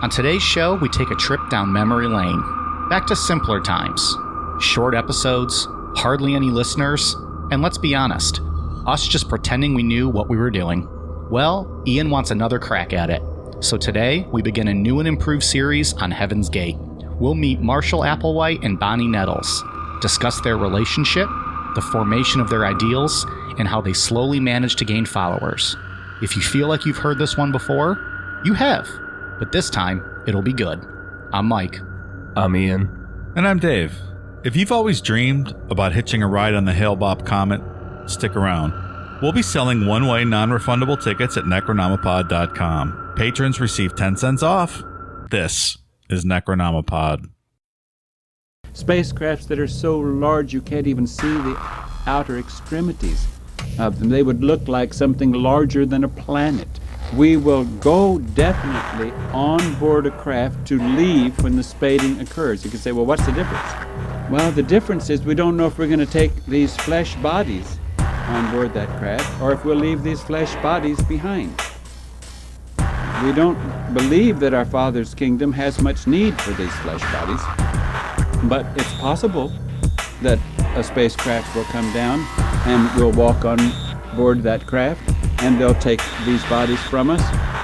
On today's show, we take a trip down memory lane, back to simpler times. Short episodes, hardly any listeners, and let's be honest, us just pretending we knew what we were doing. Well, Ian wants another crack at it. So today, we begin a new and improved series on Heaven's Gate. We'll meet Marshall Applewhite and Bonnie Nettles, discuss their relationship, the formation of their ideals, and how they slowly manage to gain followers. If you feel like you've heard this one before, you have. But this time, it'll be good. I'm Mike. I'm Ian. And I'm Dave. If you've always dreamed about hitching a ride on the Hale-Bopp Comet, stick around. We'll be selling one-way non-refundable tickets at Necronomipod.com. Patrons receive 10 cents off. This is Necronomipod. Spacecrafts that are so large you can't even see the outer extremities of them. They would look like something larger than a planet. We will go definitely on board a craft to leave when the spading occurs. You can say, well, what's the difference? Well, the difference is we don't know if we're going to take these flesh bodies on board that craft or if we'll leave these flesh bodies behind. We don't believe that our Father's kingdom has much need for these flesh bodies, but it's possible that a spacecraft will come down and we'll walk on board that craft and they'll take these bodies from us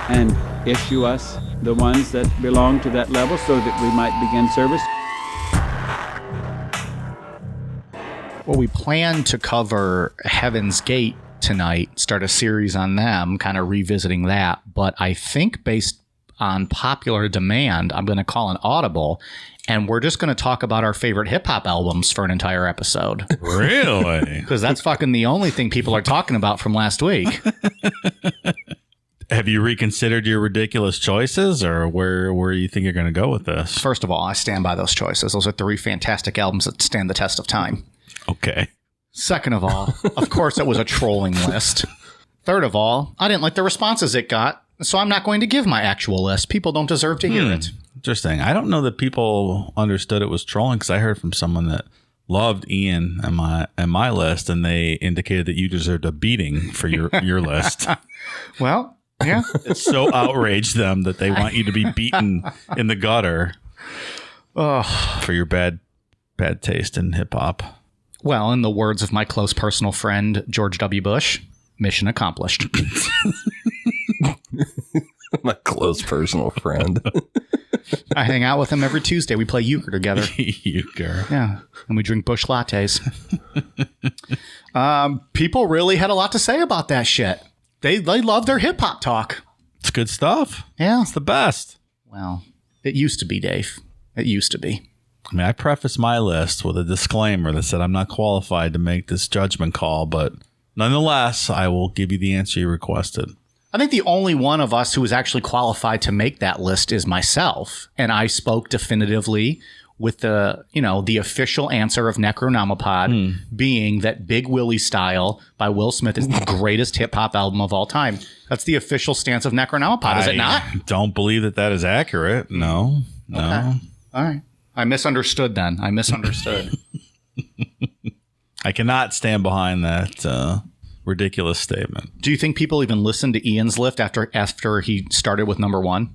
and issue us the ones that belong to that level so that we might begin service. Well, we plan to cover Heaven's Gate tonight, start a series on them, kind of revisiting that. But I think based on popular demand, I'm going to call an audible, and we're just going to talk about our favorite hip-hop albums for an entire episode. Really? Because that's fucking the only thing people are talking about from last week. Have you reconsidered your ridiculous choices, or where you think you're going to go with this? First of all, I stand by those choices. Those are three fantastic albums that stand the test of time. Okay. Second of all, of course, it was a trolling list. Third of all, I didn't like the responses it got, so I'm not going to give my actual list. People don't deserve to hear it. Interesting. I don't know that people understood it was trolling, because I heard from someone that loved Ian and my list, and they indicated that you deserved a beating for your list. Well, yeah. It so outraged them that they want you to be beaten in the gutter for your bad taste in hip hop. Well, in the words of my close personal friend, George W. Bush, mission accomplished. My close personal friend. I hang out with him every Tuesday. We play euchre together. Euchre. Yeah. And we drink Bush lattes. People really had a lot to say about that shit. They love their hip hop talk. It's good stuff. Yeah. It's the best. Well, it used to be, Dave. It used to be. I mean, I preface my list with a disclaimer that said I'm not qualified to make this judgment call, but nonetheless, I will give you the answer you requested. I think the only one of us who is actually qualified to make that list is myself. And I spoke definitively with the official answer of Necronomipod being that Big Willie Style by Will Smith is the greatest hip hop album of all time. That's the official stance of Necronomipod, is it not? I don't believe that is accurate. No. Okay. All right. I misunderstood then. I misunderstood. I cannot stand behind that ridiculous statement. Do you think people even listened to Ian's list after he started with number one?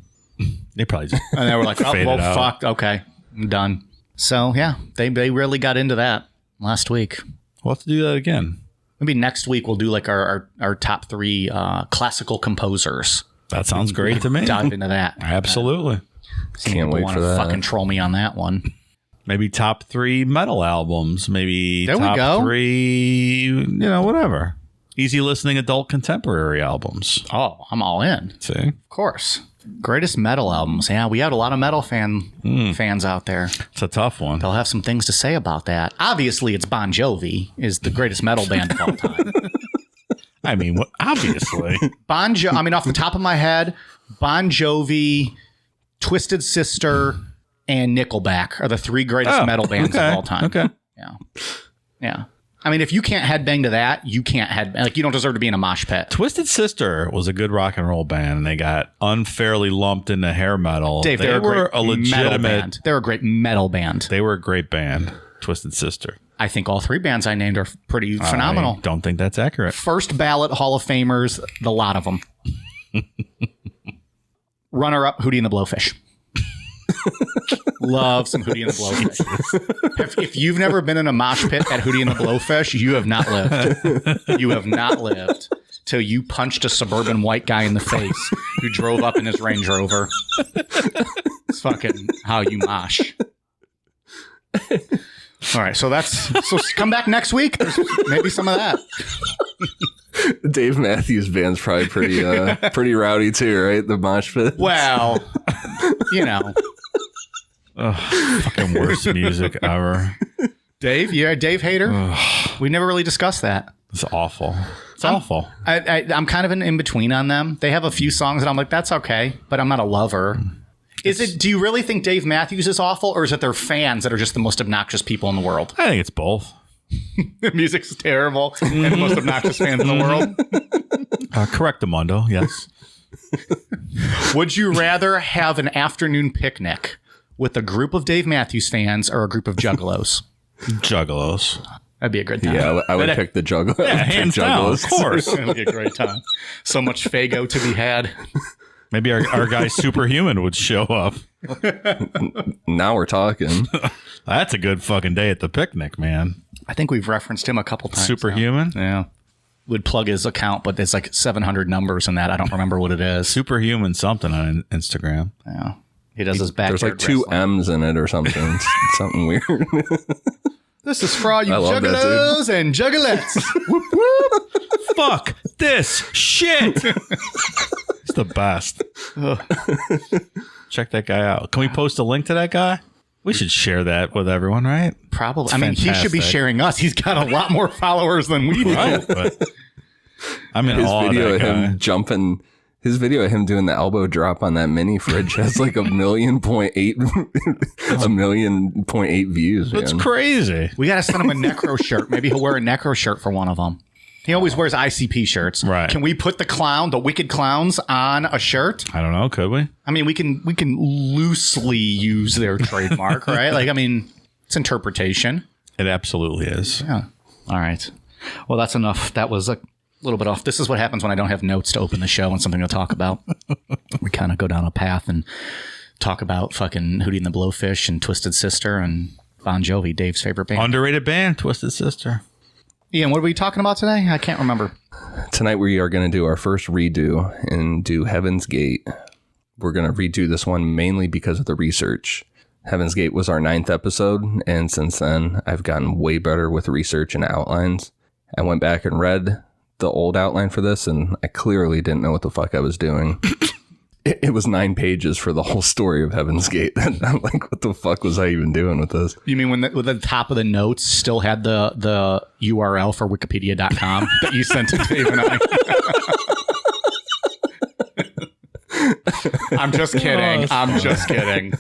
They probably just and they were like, oh, well, out. Fuck. Okay, I'm done. So, yeah, they really got into that last week. We'll have to do that again. Maybe next week we'll do like our top three classical composers. That sounds great to me. Dive into that. Absolutely. Can't wait for that. Fucking troll me on that one. Maybe top 3 metal albums. Maybe there top we go. 3, whatever. Easy listening adult contemporary albums. Oh, I'm all in. See? Of course. Greatest metal albums. Yeah, we had a lot of metal fans out there. It's a tough one. They'll have some things to say about that. Obviously, it's Bon Jovi is the greatest metal band of all time. I mean, obviously. Off the top of my head, Bon Jovi, Twisted Sister, and Nickelback are the 3 greatest metal bands of all time. Okay. Yeah. I mean, if you can't headbang to that, you can't headbang. Like, you don't deserve to be in a mosh pit. Twisted Sister was a good rock and roll band, and they got unfairly lumped into hair metal. Dave, they were a legitimate metal band. They're a great metal band. They were a great band, Twisted Sister. I think all 3 bands I named are pretty phenomenal. I don't think that's accurate. First ballot Hall of Famers, the lot of them. Runner-up, Hootie and the Blowfish. Love some Hootie and the Blowfish. If you've never been in a mosh pit at Hootie and the Blowfish, you have not lived. You have not lived till you punched a suburban white guy in the face who drove up in his Range Rover. It's fucking how you mosh. All right, so come back next week. There's maybe some of that. Dave Matthews Band's probably pretty rowdy too, right? The mosh pit. Well, you know. Fucking worst music ever. Dave, you're a Dave hater? We never really discussed that. It's awful. It's awful. I'm kind of an in-between on them. They have a few songs that I'm like, that's okay, but I'm not a lover. Do you really think Dave Matthews is awful, or is it their fans that are just the most obnoxious people in the world? I think it's both. The music's terrible and the most obnoxious fans in the world. Correct, Amundo. Yes. Would you rather have an afternoon picnic with a group of Dave Matthews fans or a group of juggalos? Juggalos. That'd be a good time. Yeah, I would pick the juggalo. Yeah, hands down, of course. It'd be a great time. So much Fago to be had. Maybe our guy Superhuman would show up. Now we're talking. That's a good fucking day at the picnic, man. I think we've referenced him a couple times. Superhuman? Now. Yeah. Would plug his account, but there's like 700 numbers in that. I don't remember what it is. Superhuman something on Instagram. Yeah. He does his backyard There's like two wrestling. M's in it or something. It's something weird. This is for all you I love that, juggalos and juggalettes. Whoop, whoop. Fuck this shit. It's the best. Check that guy out. Can we post a link to that guy? We should share that with everyone, right? Probably. It's I mean, he should be fantastic. sharing us. He's got a lot more followers than we do. Right. But I'm in His awe of video that of guy. him jumping. His video of him doing the elbow drop on that mini fridge has like 1.8 views. That's man. crazy. We got to send him a Necro shirt. Maybe he'll wear a Necro shirt for one of them. He always wears ICP shirts. Right. Can we put the Wicked Clowns on a shirt? I don't know. Could we? I mean, we can loosely use their trademark, right? Like, I mean, it's interpretation. It absolutely is. Yeah. All right. Well, that's enough. That was a little bit off. This is what happens when I don't have notes to open the show and something to talk about. We kind of go down a path and talk about fucking Hootie and the Blowfish and Twisted Sister and Bon Jovi, Dave's favorite band. Underrated band, Twisted Sister. Ian, what are we talking about today? I can't remember. Tonight we are going to do our first redo and do Heaven's Gate. We're going to redo this one mainly because of the research. Heaven's Gate was our 9th episode, and since then I've gotten way better with research and outlines. I went back and read the old outline for this, and I clearly didn't know what the fuck I was doing. It was 9 pages for the whole story of Heaven's Gate. I'm like, what the fuck was I even doing with this? You mean when the top of the notes still had the URL for Wikipedia.com that you sent to Dave and I? I'm just kidding. I'm just kidding.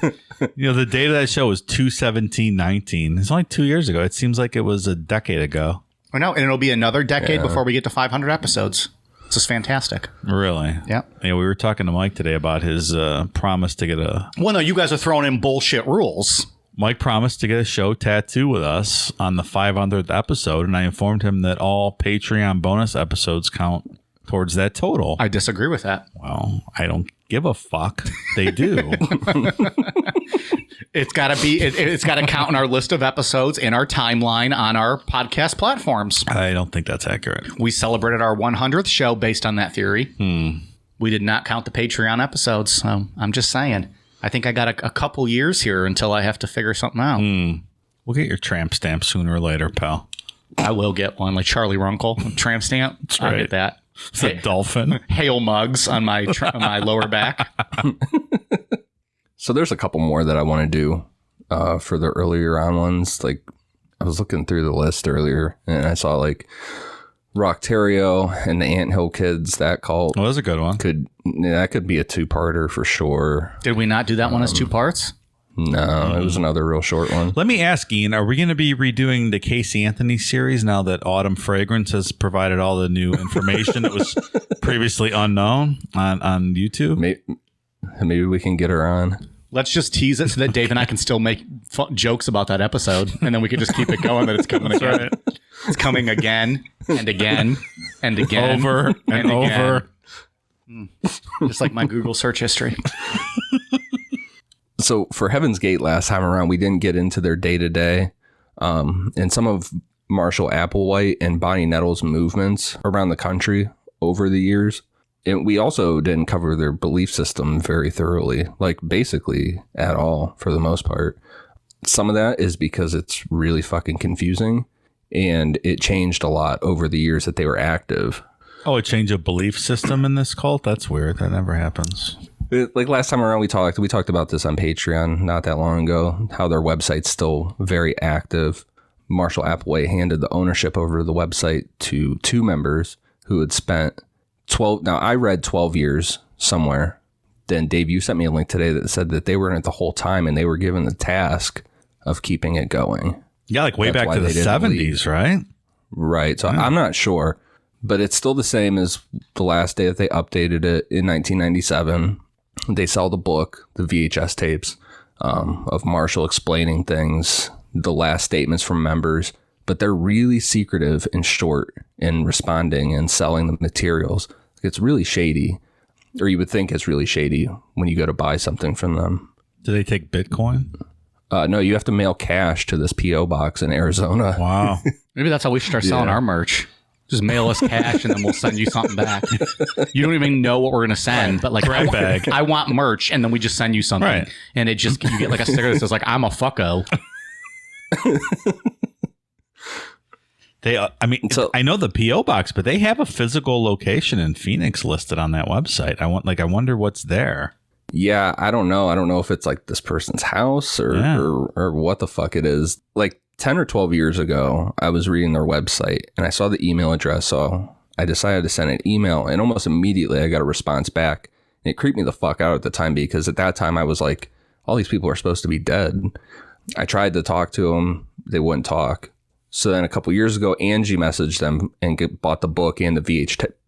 You know, the date of that show was 2/17/19. It's only 2 years ago. It seems like it was a decade ago. I know, and it'll be another decade before we get to 500 episodes. This is fantastic. Really? Yeah. Yeah, we were talking to Mike today about his promise to get a... Well, no, you guys are throwing in bullshit rules. Mike promised to get a show tattoo with us on the 500th episode, and I informed him that all Patreon bonus episodes count towards that total. I disagree with that. Well, I don't give a fuck. They do. It's got to be. It's got to count in our list of episodes in our timeline on our podcast platforms. I don't think that's accurate. We celebrated our 100th show based on that theory. We did not count the Patreon episodes. So I'm just saying. I think I got a couple years here until I have to figure something out. We'll get your tramp stamp sooner or later, pal. I will get one, like Charlie Runkle tramp stamp. I'll right. get that. It's a dolphin. Hail mugs on my on my lower back. So there's a couple more that I want to do for the earlier on ones. Like I was looking through the list earlier and I saw like Rocktario and the Anthill Kids, that cult. Well, that's a good one. That could be a 2-parter for sure. Did we not do that one as 2 parts? No, it was another real short one. Let me ask, Ian, are we going to be redoing the Casey Anthony series now that Autumn Fragrance has provided all the new information that was previously unknown on YouTube? Maybe we can get her on. Let's just tease it so that Dave and I can still make jokes about that episode, and then we can just keep it going that it's coming again. Right. It's coming again and again and again. Over and over. Just like my Google search history. So for Heaven's Gate last time around, we didn't get into their day-to-day and some of Marshall Applewhite and Bonnie Nettles' movements around the country over the years. And we also didn't cover their belief system very thoroughly, like basically at all for the most part. Some of that is because it's really fucking confusing and it changed a lot over the years that they were active. Oh, a change of belief system in this cult? That's weird. That never happens. Like last time around, we talked about this on Patreon not that long ago, how their website's still very active. Marshall Applewhite handed the ownership over the website to 2 members who had spent 12. Now, I read 12 years somewhere. Then, Dave, you sent me a link today that said that they were in it the whole time and they were given the task of keeping it going. Yeah, like way That's back to the 70s, right? Right. So I'm not sure, but it's still the same as the last day that they updated it in 1997. They sell the book, the VHS tapes of Marshall explaining things, the last statements from members, but they're really secretive and short in responding and selling the materials. It's really shady, or you would think it's really shady when you go to buy something from them. Do they take Bitcoin? No, you have to mail cash to this P.O. box in Arizona. Wow. Maybe that's how we should start selling our merch. Just mail us cash and then we'll send you something back. You don't even know what we're going to send, but like, I want merch, and then we just send you something. Right. And it just, you get like a sticker that says like, I'm a fucko. I know the P.O. box, but they have a physical location in Phoenix listed on that website. I wonder what's there. Yeah, I don't know. I don't know if it's like this person's house or what the fuck it is. Like 10 or 12 years ago, I was reading their website and I saw the email address. So I decided to send an email, and almost immediately I got a response back. And it creeped me the fuck out at the time, because at that time I was like, all these people are supposed to be dead. I tried to talk to them. They wouldn't talk. So then a couple years ago, Angie messaged them and bought the book and the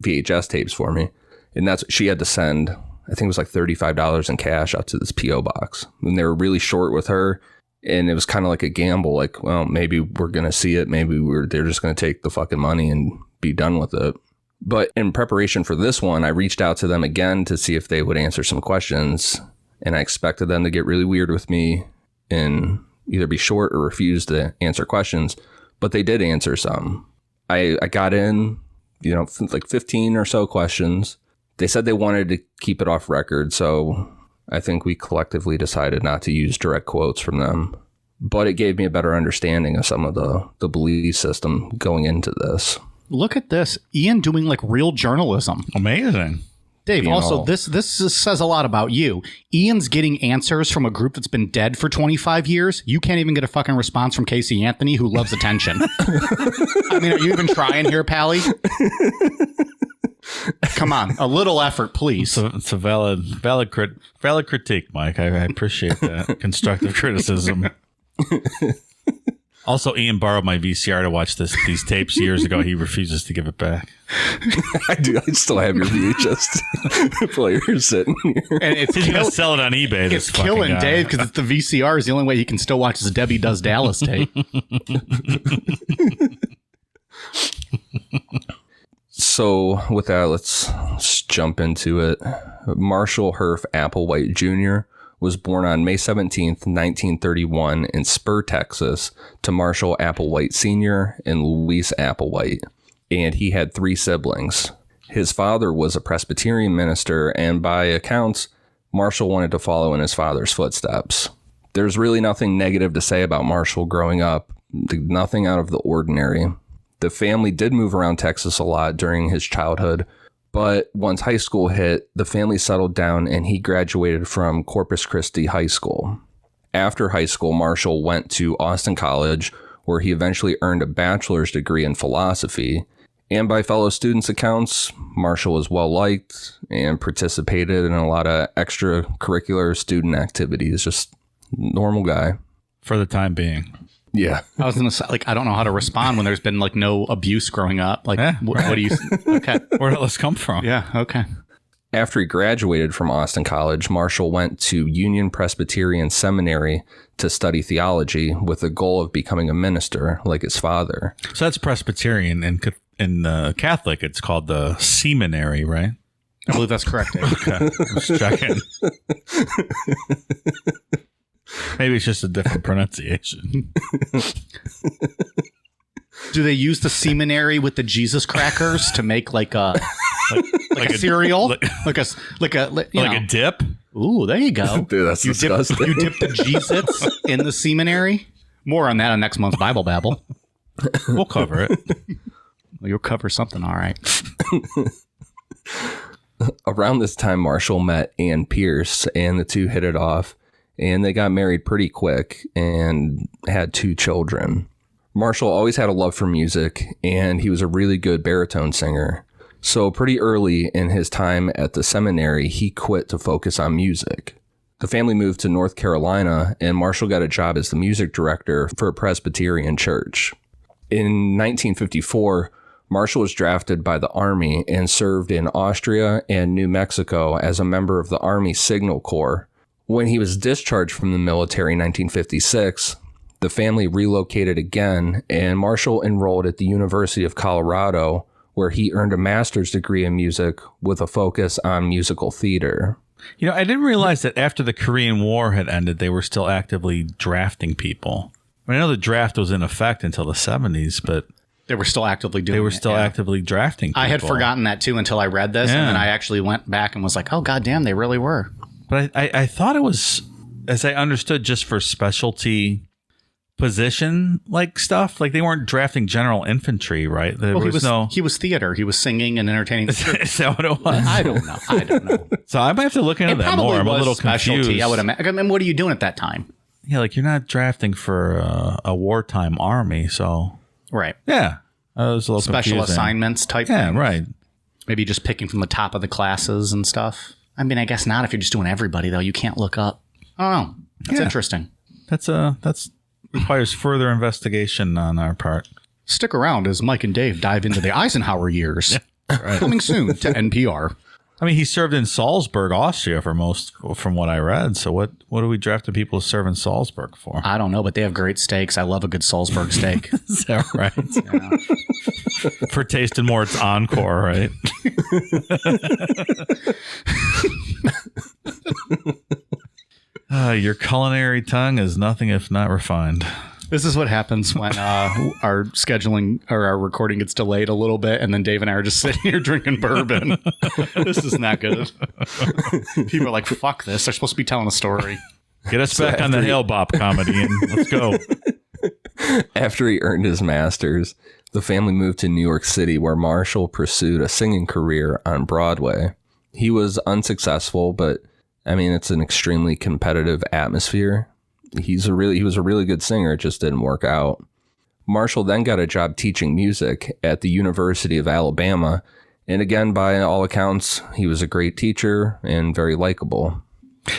VHS tapes for me. And that's what she had to send. I think it was like $35 in cash out to this P.O. box. And they were really short with her. And it was kind of like a gamble. Like, well, maybe we're going to see it. Maybe they're just going to take the fucking money and be done with it. But in preparation for this one, I reached out to them again to see if they would answer some questions. And I expected them to get really weird with me and either be short or refuse to answer questions. But they did answer some. I got in, like 15 or so questions. They said they wanted to keep it off record, so I think we collectively decided not to use direct quotes from them. But it gave me a better understanding of some of the belief system going into this. Look at this. Ian doing like real journalism. Amazing. Dave, also, this says a lot about you. Ian's getting answers from a group that's been dead for 25 years. You can't even get a fucking response from Casey Anthony, who loves attention. I mean, are you even trying here, Pally? Come on, a little effort, please. It's a valid critique, Mike. I appreciate that. Constructive criticism. Also, Ian borrowed my VCR to watch these tapes years ago. He refuses to give it back. I do. I still have your VHS player sitting here. And he's going to sell it on eBay. It's killing Dave because it's the VCR is the only way he can still watch his Debbie Does Dallas tape. So with that, let's jump into it. Marshall Herff Applewhite Jr. was born on May 17th, 1931 in Spur, Texas, to Marshall Applewhite Sr. and Louise Applewhite, and he had 3 siblings. His father was a Presbyterian minister, and by accounts, Marshall wanted to follow in his father's footsteps. There's really nothing negative to say about Marshall growing up, nothing out of the ordinary. The family did move around Texas a lot during his childhood, but once high school hit, the family settled down and he graduated from Corpus Christi High School. After high school, Marshall went to Austin College, where he eventually earned a bachelor's degree in philosophy. And by fellow students' accounts, Marshall was well liked and participated in a lot of extracurricular student activities. Just normal guy. For the time being. Yeah. I was going to say, like, I don't know how to respond when there's been, like, no abuse growing up. Like, what do you... Okay. Where did this come from? Yeah, okay. After he graduated from Austin College, Marshall went to Union Presbyterian Seminary to study theology with the goal of becoming a minister like his father. So that's Presbyterian. In Catholic, it's called the seminary, right? I believe that's correct, Dave. Okay, just checking. Maybe it's just a different pronunciation. Do they use the seminary with the Jesus crackers to make like a cereal, like a dip? Ooh, there you go. Dude, that's disgusting. You dip the Jesus in the seminary. More on that on next month's Bible Babble. We'll cover it. Well, you'll cover something, all right. Around this time, Marshall met Ann Pierce, and the two hit it off, and they got married pretty quick and had 2 children. Marshall always had a love for music, and he was a really good baritone singer. So pretty early in his time at the seminary, he quit to focus on music. The family moved to North Carolina, and Marshall got a job as the music director for a Presbyterian church. In 1954, Marshall was drafted by the Army and served in Austria and New Mexico as a member of the Army Signal Corps. When he was discharged from the military in 1956, the family relocated again, and Marshall enrolled at the University of Colorado, where he earned a master's degree in music with a focus on musical theater. You know, I didn't realize that after the Korean War had ended, they were still actively drafting people. I know the draft was in effect until the 70s, but they were still actively doing They were it, still yeah. actively drafting people. I had forgotten that too until I read this, and then I actually went back and was like, oh, goddamn, they really were. But I thought it was, as I understood, just for specialty position like stuff. Like they weren't drafting general infantry, right? There Well, was he was theater. He was singing and entertaining the troops. Is that what it was? I don't know. So I might have to look into that more. I'm a little specialty, confused. I would imagine. I mean, what are you doing at that time? Yeah, like you're not drafting for a wartime army, so Right. yeah, it was a little Special confusing. assignments type Yeah, thing. right. Maybe just picking from the top of the classes and stuff. I mean, I guess not if you're just doing everybody, though. You can't look up. I don't know. That's Yeah. interesting. That's requires further investigation on our part. Stick around as Mike and Dave dive into the Eisenhower years. Right. Coming soon to NPR. I mean, he served in Salzburg, Austria from what I read. So what do we drafted people to serve in Salzburg for? I don't know, but they have great steaks. I love a good Salzburg steak. Is that right? Yeah. For tasting more, it's Encore, right? Your culinary tongue is nothing if not refined. This is what happens when our scheduling or our recording gets delayed a little bit, and then Dave and I are just sitting here drinking bourbon. This is not good. People are like, fuck this. They're supposed to be telling a story. Get us back on the Hail Bop comedy and let's go. After he earned his master's, the family moved to New York City, where Marshall pursued a singing career on Broadway. He was unsuccessful, but I mean, it's an extremely competitive atmosphere. He was a really good singer. It just didn't work out. Marshall then got a job teaching music at the University of Alabama. And again, by all accounts, he was a great teacher and very likable.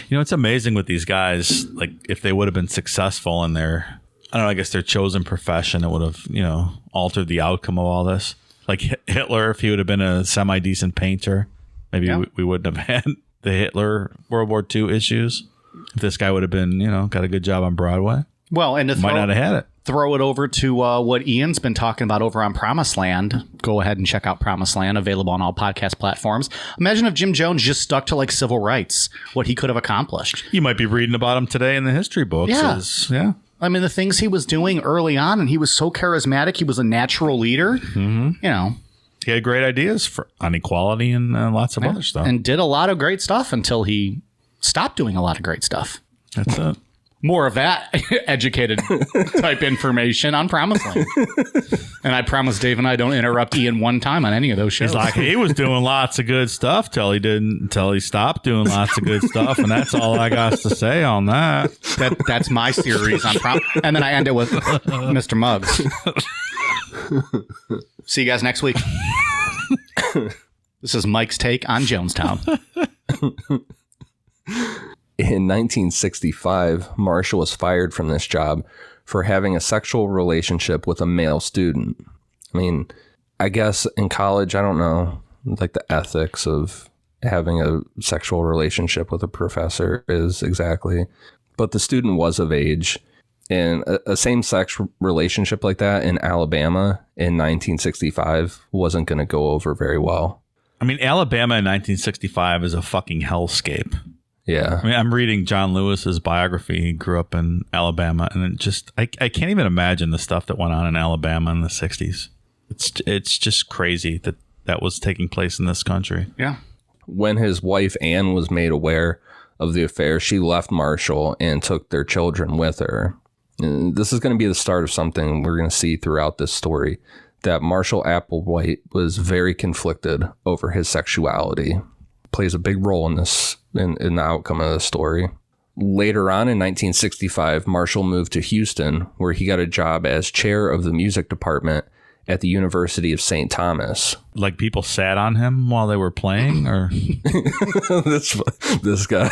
You know, it's amazing with these guys. Like, if they would have been successful in their, I don't know, I guess their chosen profession, it would have, altered the outcome of all this. Like Hitler, if he would have been a semi-decent painter, maybe we wouldn't have had the Hitler World War II issues. If this guy would have been, got a good job on Broadway. Well, and to might not have had it. Throw it over to what Ian's been talking about over on Promised Land. Go ahead and check out Promised Land, available on all podcast platforms. Imagine if Jim Jones just stuck to like civil rights, what he could have accomplished. You might be reading about him today in the history books. Yeah. I mean, the things he was doing early on, and he was so charismatic. He was a natural leader. Mm-hmm. He had great ideas on equality and lots of other stuff. And did a lot of great stuff until he stopped doing a lot of great stuff. That's it. More of that educated type information on Promised Land. And I promise Dave and I don't interrupt Ian one time on any of those shows. He's like, he was doing lots of good stuff till he stopped doing lots of good stuff. And that's all I got to say on that. That's my series on And then I end it with Mr. Muggs. See you guys next week. This is Mike's take on Jonestown. In 1965, Marshall was fired from this job for having a sexual relationship with a male student. I mean, I guess in college, I don't know, like the ethics of having a sexual relationship with a professor is exactly, but the student was of age, and a same-sex relationship like that in Alabama in 1965 wasn't going to go over very well. I mean, Alabama in 1965 is a fucking hellscape. Yeah. I mean, I'm reading John Lewis's biography. He grew up in Alabama, and it just I can't even imagine the stuff that went on in Alabama in the 60s. It's just crazy that was taking place in this country. Yeah. When his wife Anne was made aware of the affair, she left Marshall and took their children with her. And this is going to be the start of something we're going to see throughout this story, that Marshall Applewhite was very conflicted over his sexuality. Plays a big role in this, in the outcome of the story. Later on in 1965, Marshall moved to Houston, where he got a job as chair of the music department at the University of St. Thomas. Like people sat on him while they were playing, or this guy.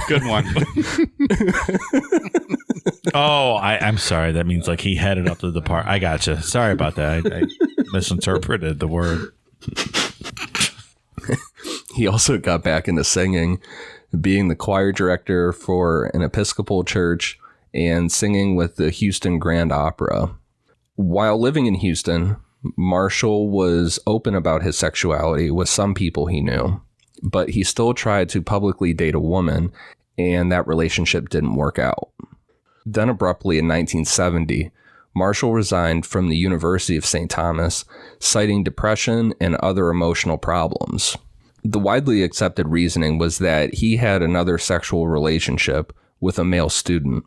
Good one. Oh, I'm sorry. That means like he headed up the department. I gotcha. Sorry about that. I misinterpreted the word. He also got back into singing, being the choir director for an Episcopal church and singing with the Houston Grand Opera. While living in Houston, Marshall was open about his sexuality with some people he knew, but he still tried to publicly date a woman, and that relationship didn't work out. Then abruptly in 1970, Marshall resigned from the University of St. Thomas, citing depression and other emotional problems. The widely accepted reasoning was that he had another sexual relationship with a male student,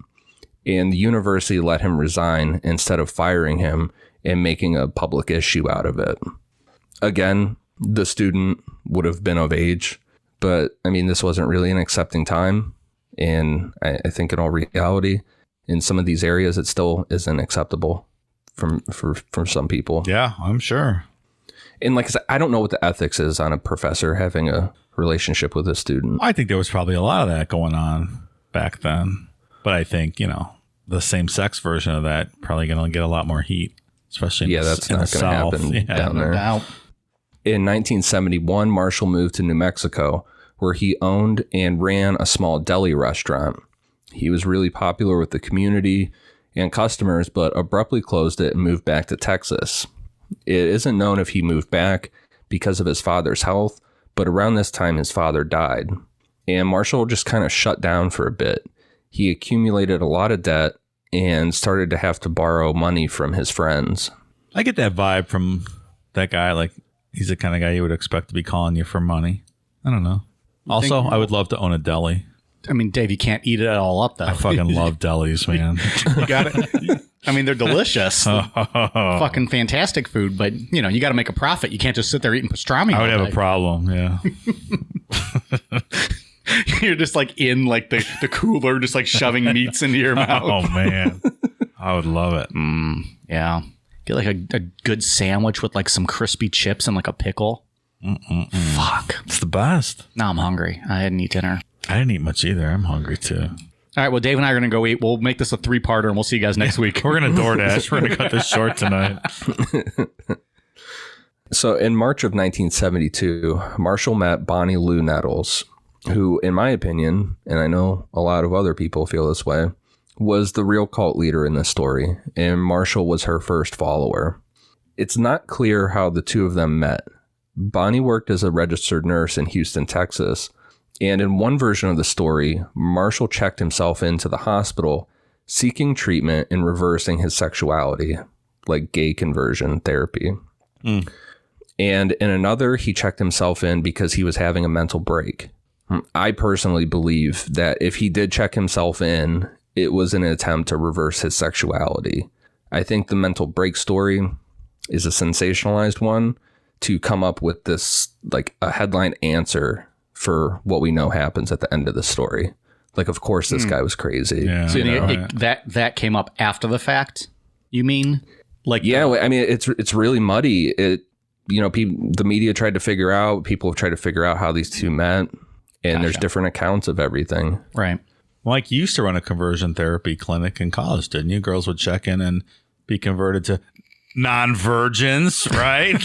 and the university let him resign instead of firing him and making a public issue out of it. Again, the student would have been of age, but I mean, this wasn't really an accepting time. And I think in all reality, in some of these areas, it still isn't acceptable for some people. Yeah, I'm sure. And like I said, I don't know what the ethics is on a professor having a relationship with a student. I think there was probably a lot of that going on back then. But I think, the same sex version of that probably going to get a lot more heat, especially that's in not the going to South. happen Yeah, down no there. doubt. In 1971, Marshall moved to New Mexico, where he owned and ran a small deli restaurant. He was really popular with the community and customers, but abruptly closed it and moved back to Texas. It isn't known if he moved back because of his father's health, but around this time his father died, and Marshall just kind of shut down for a bit. He accumulated a lot of debt and started to have to borrow money from his friends. I get that vibe from that guy. Like, he's the kind of guy you would expect to be calling you for money. I don't know. Also, I would love to own a deli. I mean, Dave, you can't eat it all up, though. I fucking love delis, man. You got it. I mean, they're delicious. Fucking fantastic food, but, you got to make a profit. You can't just sit there eating pastrami. I would have a problem, yeah. You're just like in like the cooler, just like shoving meats into your mouth. Oh, man. I would love it. Yeah. Get like a good sandwich with like some crispy chips and like a pickle. Fuck. It's the best. Now I'm hungry. I hadn't eaten dinner. I didn't eat much either. I'm hungry, too. All right, well, Dave and I are going to go eat. We'll make this a 3-parter, and we'll see you guys next week. We're going to DoorDash. We're going to cut this short tonight. So in March of 1972, Marshall met Bonnie Lou Nettles, who, in my opinion, and I know a lot of other people feel this way, was the real cult leader in this story, and Marshall was her first follower. It's not clear how the two of them met. Bonnie worked as a registered nurse in Houston, Texas, and in one version of the story, Marshall checked himself into the hospital seeking treatment and reversing his sexuality, like gay conversion therapy. And in another, he checked himself in because he was having a mental break. I personally believe that if he did check himself in, it was an attempt to reverse his sexuality. I think the mental break story is a sensationalized one to come up with this, like a headline answer for what we know happens at the end of the story. Like, of course, this guy was crazy. Yeah, So that came up after the fact, you mean? Like, yeah, I mean, it's really muddy. The media tried to figure out, people have tried to figure out how these two met, and there's different accounts of everything. Right. Mike, you used to run a conversion therapy clinic in college, didn't you? Girls would check in and be converted to non-virgins, right?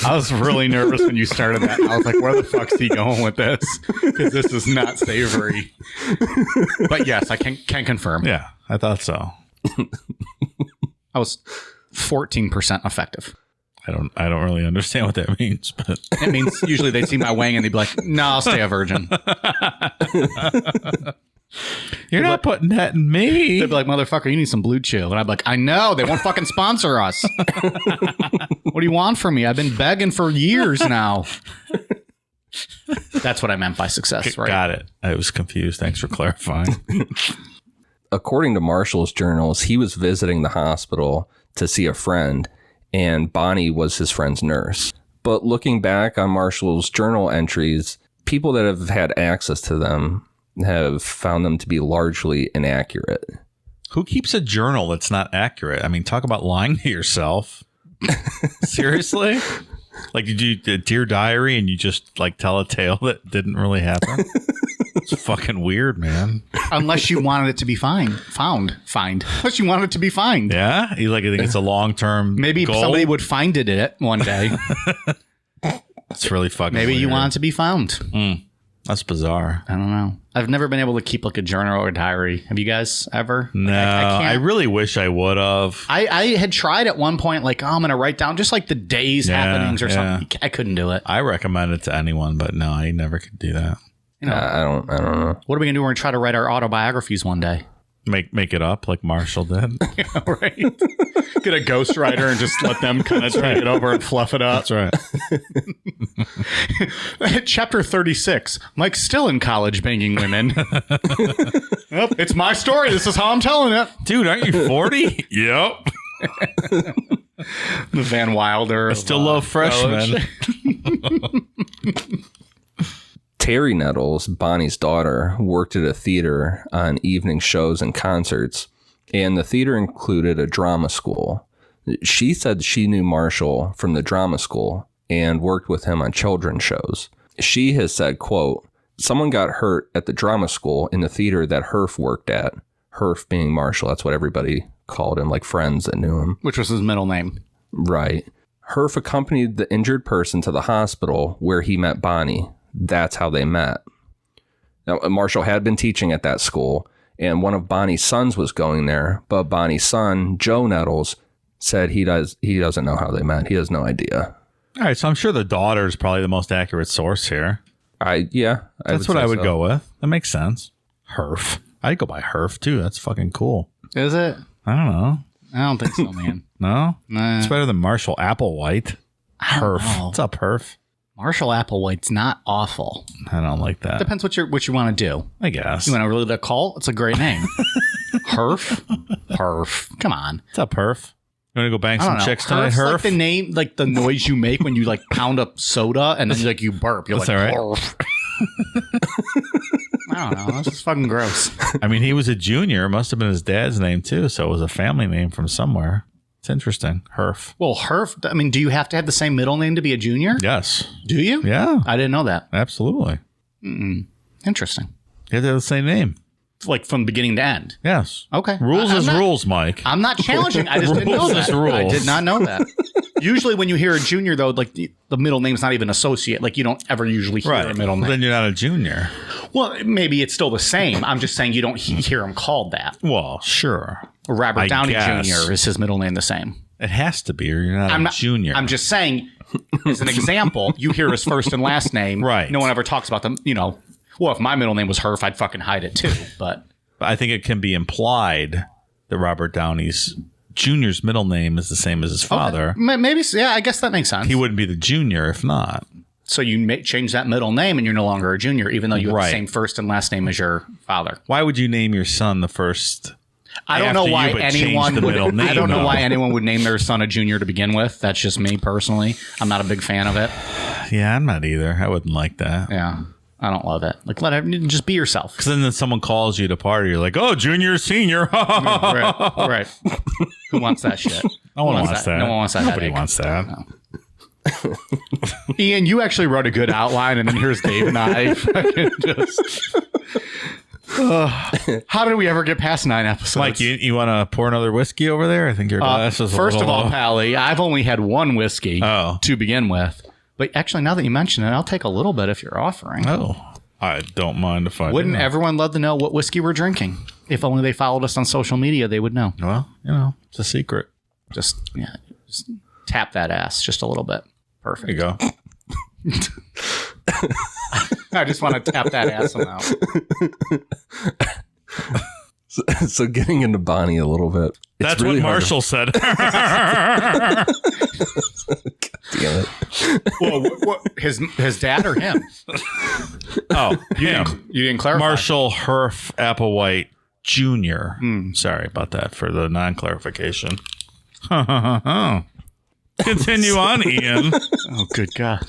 I was really nervous when you started that. I was like, where the fuck's he going with this? Because this is not savory. But yes, I can confirm. Yeah, I thought so. I was 14% effective. I don't really understand what that means, but It means usually they'd see my wang and they'd be like, no, I'll stay a virgin. you're not putting that in me. They'd be like, motherfucker, you need some Blue Chew. And I'd be like, I know. They won't fucking sponsor us. What do you want from me? I've been begging for years now. That's what I meant by success, right? Got it. I was confused. Thanks for clarifying. According to Marshall's journals, he was visiting the hospital to see a friend, and Bonnie was his friend's nurse. But looking back on Marshall's journal entries, people that have had access to them have found them to be largely inaccurate. Who keeps a journal that's not accurate? I mean, talk about lying to yourself. Seriously? Like, did you do a Dear Diary and you just like tell a tale that didn't really happen? It's fucking weird, man. Unless you wanted it to be found. Unless you wanted it to be found. Yeah? You like, I think it's a long-term Maybe goal? somebody would find it one day. It's really fucking Maybe weird. you want it to be found. That's bizarre. I don't know. I've never been able to keep like a journal or diary. Have you guys ever? No, I really wish I would have. I had tried at one point, like, oh, I'm going to write down just like the day's happenings or something. I couldn't do it. I recommend it to anyone, but no, I never could do that. You know, I don't know. what are we going to do? We're going to try to write our autobiographies one day. Make it up like Marshall did. Yeah, right. Get a ghostwriter and just let them kind of take it over and fluff it up. That's right. Chapter 36. Mike's still in college banging women. Yep, it's my story. This is how I'm telling it. Dude, aren't you 40? Yep. The Van Wilder. I still love freshmen. Terry Nettles, Bonnie's daughter, worked at a theater on evening shows and concerts, and the theater included a drama school. She said she knew Marshall from the drama school and worked with him on children's shows. She has said, quote, someone got hurt at the drama school in the theater that Herf worked at. Herf being Marshall, that's what everybody called him, like friends that knew him. Which was his middle name. Right. Herf accompanied the injured person to the hospital where he met Bonnie. That's how they met. Now, Marshall had been teaching at that school, and one of Bonnie's sons was going there, but Bonnie's son, Joe Nettles, said he doesn't know how they met. He has no idea. All right, so I'm sure the daughter is probably the most accurate source here. That's what I would go with. That makes sense. Herf. I'd go by Herf, too. That's fucking cool. Is it? I don't know. I don't think so, man. No? Nah. It's better than Marshall Applewhite. Herf. know. What's up, Herf? Marshall Applewhite's not awful. I don't like that. Depends what you want to do. I guess. You want to really call? It's a great name. Herf. Come on. What's up, Herf? You want to go bang I don't some know. chicks tonight, Herf's Herf? like the name, like the noise you make when you like pound up soda and then like you burp. You're That's like, all right. Herf. I don't know. That's just fucking gross. I mean, he was a junior. It must have been his dad's name, too. So it was a family name from somewhere. It's interesting. Herf. Well, Herf, I mean, do you have to have the same middle name to be a junior? Yes. Do you? Yeah. I didn't know that. Absolutely. Interesting. You have to have the same name. Like from beginning to end. Yes. Okay. Rules is rules, Mike. I'm not challenging. I just didn't know Rules that. is rules. I did not know that. Usually when you hear a junior, though, like the middle name's not even associate. Like you don't ever usually hear a middle name. Then you're not a junior. Well, maybe it's still the same. I'm just saying you don't hear him called that. Well, sure. Robert I Downey guess. Jr. is his middle name the same. It has to be, or you're not a junior. I'm just saying, as an example, you hear his first and last name. Right. No one ever talks about them. You know, well, if my middle name was Herf, I'd fucking hide it too. But I think it can be implied that Robert Downey's Jr.'s middle name is the same as his father. okay. Maybe, yeah, I guess that makes sense. He wouldn't be the junior if not. So you may change that middle name and you're no longer a junior, even though you have the same first and last name as your father. Why would you name your son the first? I don't know after why you, but change anyone the would. middle name, I don't know though. why anyone would name their son a junior to begin with. That's just me personally. I'm not a big fan of it. Yeah, I'm not either. I wouldn't like that. Yeah, I don't love it. Like, just be yourself. Because then someone calls you to party, you're like, oh, junior, senior. Right. Who wants that shit? No one wants that. No one wants that. Nobody headache. wants that. No. Ian, you actually wrote a good outline, and then here's Dave and I fucking just. How did we ever get past 9 episodes? Mike, you want to pour another whiskey over there? I think your glass is a first of little all, low. Pally, I've only had one whiskey to begin with. But actually, now that you mention it, I'll take a little bit if you're offering. Oh, I don't mind if I Wouldn't do. everyone love to know what whiskey we're drinking? If only they followed us on social media, they would know. Well, it's a secret. Just tap that ass just a little bit. Perfect. There you go. I just want to tap that ass amount. So getting into Bonnie a little bit. That's really what Marshall said. God damn it. Well, what, his dad or him? Oh, him. You didn't clarify. Marshall Herf Applewhite Jr. Sorry about that for the non-clarification. Continue on, Ian. Oh, good God.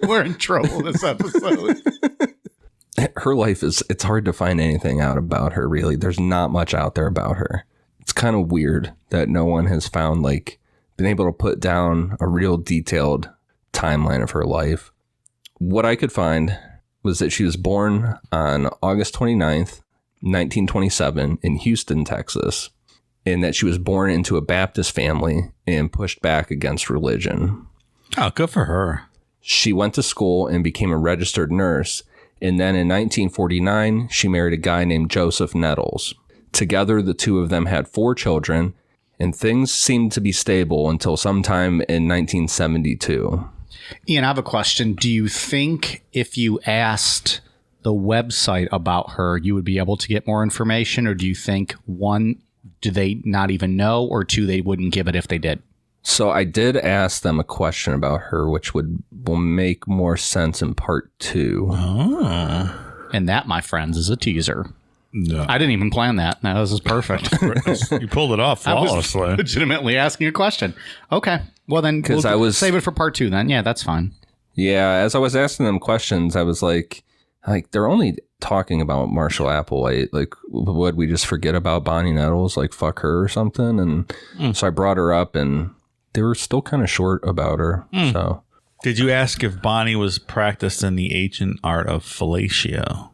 We're in trouble this episode. Her life it's hard to find anything out about her, really. There's not much out there about her. It's kind of weird that no one has found, like, been able to put down a real detailed timeline of her life. What I could find was that she was born on August 29th, 1927 in Houston, Texas, and that she was born into a Baptist family and pushed back against religion. Oh, good for her. She went to school and became a registered nurse. And then in 1949, she married a guy named Joseph Nettles. Together, the two of them had 4 children, and things seemed to be stable until sometime in 1972. Ian, I have a question. Do you think if you asked the website about her, you would be able to get more information? Or do you think, 1, do they not even know, or 2, they wouldn't give it if they did? So I did ask them a question about her, which will make more sense in part 2. Oh. And that, my friends, is a teaser. No. I didn't even plan that. No, this is perfect. You pulled it off flawlessly. I was legitimately asking a question. Okay. Well, then we'll save it for part 2 then. Yeah, that's fine. Yeah, as I was asking them questions, I was like they're only talking about Marshall Applewhite. Like, would we just forget about Bonnie Nettles? Like, fuck her or something? And so I brought her up, and they were still kind of short about her. So, did you ask if Bonnie was practiced in the ancient art of fellatio?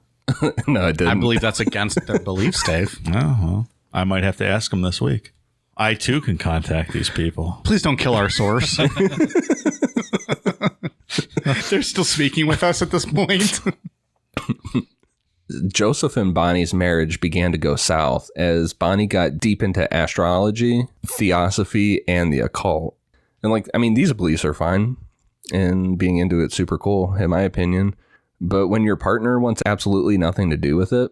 No, I didn't. I believe that's against their beliefs, Dave. Oh, well, I might have to ask them this week. I too can contact these people. Please don't kill our source. They're still speaking with us at this point. Joseph and Bonnie's marriage began to go south as Bonnie got deep into astrology, theosophy, and the occult. And these beliefs are fine, and being into it's super cool, in my opinion. But when your partner wants absolutely nothing to do with it,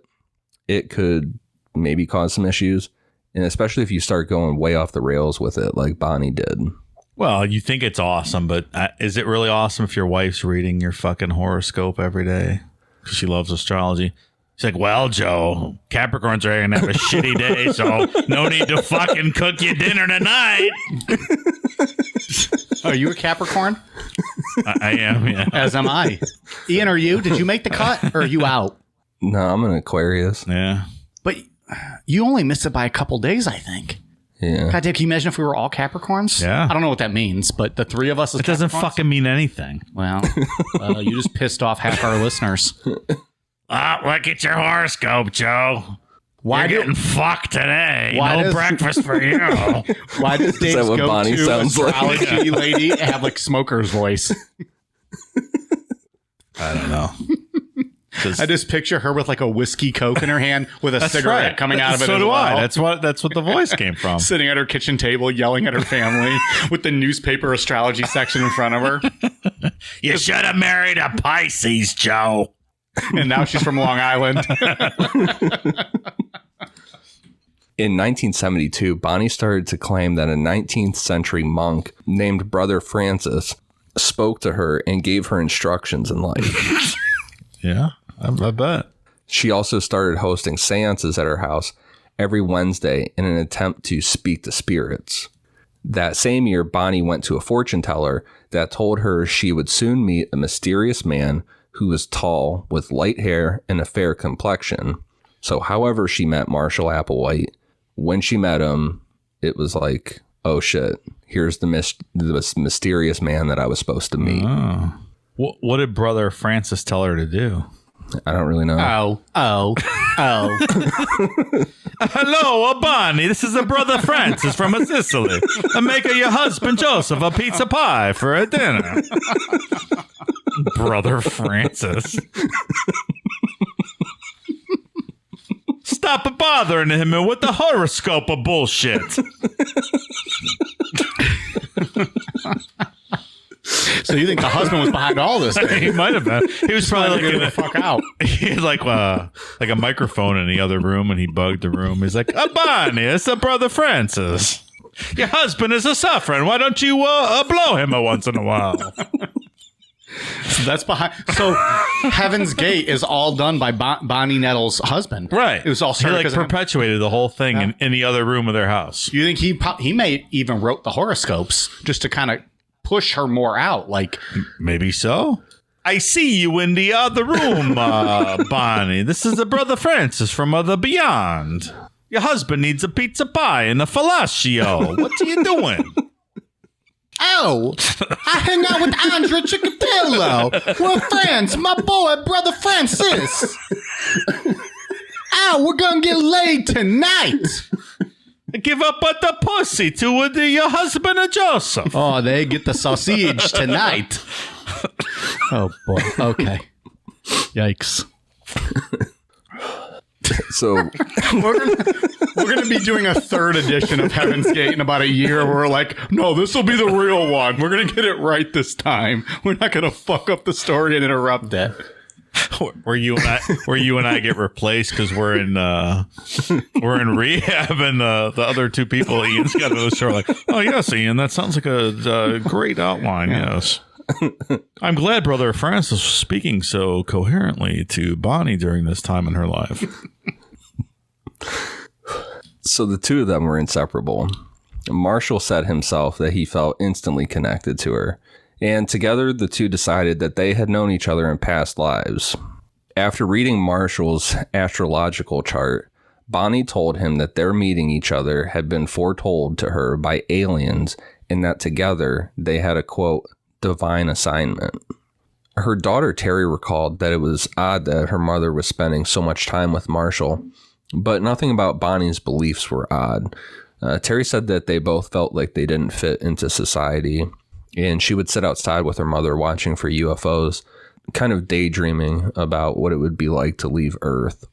it could maybe cause some issues. And especially if you start going way off the rails with it, like Bonnie did. Well, you think it's awesome, but is it really awesome if your wife's reading your fucking horoscope every day? Because she loves astrology. She's like, well, Joe, Capricorns are going to have a shitty day, so no need to fucking cook you dinner tonight. Are you a Capricorn? I am, yeah. As am I. Ian, are you? Did you make the cut, or are you out? No, I'm an Aquarius. Yeah. But you only missed it by a couple days, I think. Yeah. God damn, can you imagine if we were all Capricorns? Yeah. I don't know what that means, but the 3 of us as It doesn't Capricorns? fucking mean anything. Well, you just pissed off half our listeners. Look at your horoscope, Joe. You're getting fucked today. No breakfast for you. Why does Dave's what Bonnie go-to sounds like? astrology lady have like smoker's voice? I don't know. I just picture her with like a whiskey Coke in her hand with a cigarette right. coming out of it. So as do well. I. That's what the voice came from. Sitting at her kitchen table, yelling at her family with the newspaper astrology section in front of her. You should have married a Pisces, Joe. And now she's from Long Island. In 1972, Bonnie started to claim that a 19th century monk named Brother Francis spoke to her and gave her instructions in life. Yeah, I bet. She also started hosting seances at her house every Wednesday in an attempt to speak to spirits. That same year, Bonnie went to a fortune teller that told her she would soon meet a mysterious man who was tall, with light hair and a fair complexion. So however she met Marshall Applewhite, when she met him, it was like, oh shit, here's the mysterious man that I was supposed to meet. Oh. What did Brother Francis tell her to do? I don't really know. Oh. Hello, Bonnie. This is a Brother Francis from Sicily. I make your husband Joseph a pizza pie for a dinner. Brother Francis. Stop bothering him with the horoscope of bullshit. So you think the husband was behind all this thing? He might have been. He was probably Get looking the at fuck out. He had like a microphone in the other room, and he bugged the room. He's like, Bonnie, it's a brother Francis. Your husband is a suffering. Why don't you blow him once in a while? So that's behind. So Heaven's Gate is all done by Bonnie Nettles' husband. Right. It was all he started like because perpetuated the whole thing in the other room of their house. You think he may even wrote the horoscopes just to kind of push her more out? Like, maybe so. I see you in the other room, Bonnie. This is the brother Francis from the beyond. Your husband needs a pizza pie and a fellatio. What are you doing? oh, I hang out with Andre Chikatilo. We're friends. My boy, brother Francis. We're gonna get laid tonight. Give up at the pussy to your husband and Joseph. Oh, they get the sausage tonight. Oh boy. Okay. Yikes. So we're gonna be doing a third edition of Heaven's Gate in about a year. Where we're like, no, this will be the real one. We're gonna get it right this time. We're not gonna fuck up the story and interrupt it. Where you and I get replaced because we're in rehab, and the other two people Ian's got on the show are like, oh yes, Ian, that sounds like a great outline. Yes. I'm glad Brother Francis was speaking so coherently to Bonnie during this time in her life. So the two of them were inseparable. Marshall said himself that he felt instantly connected to her, and together the two decided that they had known each other in past lives. After reading Marshall's astrological chart, Bonnie told him that their meeting each other had been foretold to her by aliens, and that together they had a, quote, divine assignment. Her daughter Terry recalled that it was odd that her mother was spending so much time with Marshall, but nothing about Bonnie's beliefs were odd. Terry said that they both felt like they didn't fit into society, and she would sit outside with her mother watching for UFOs, kind of daydreaming about what it would be like to leave Earth.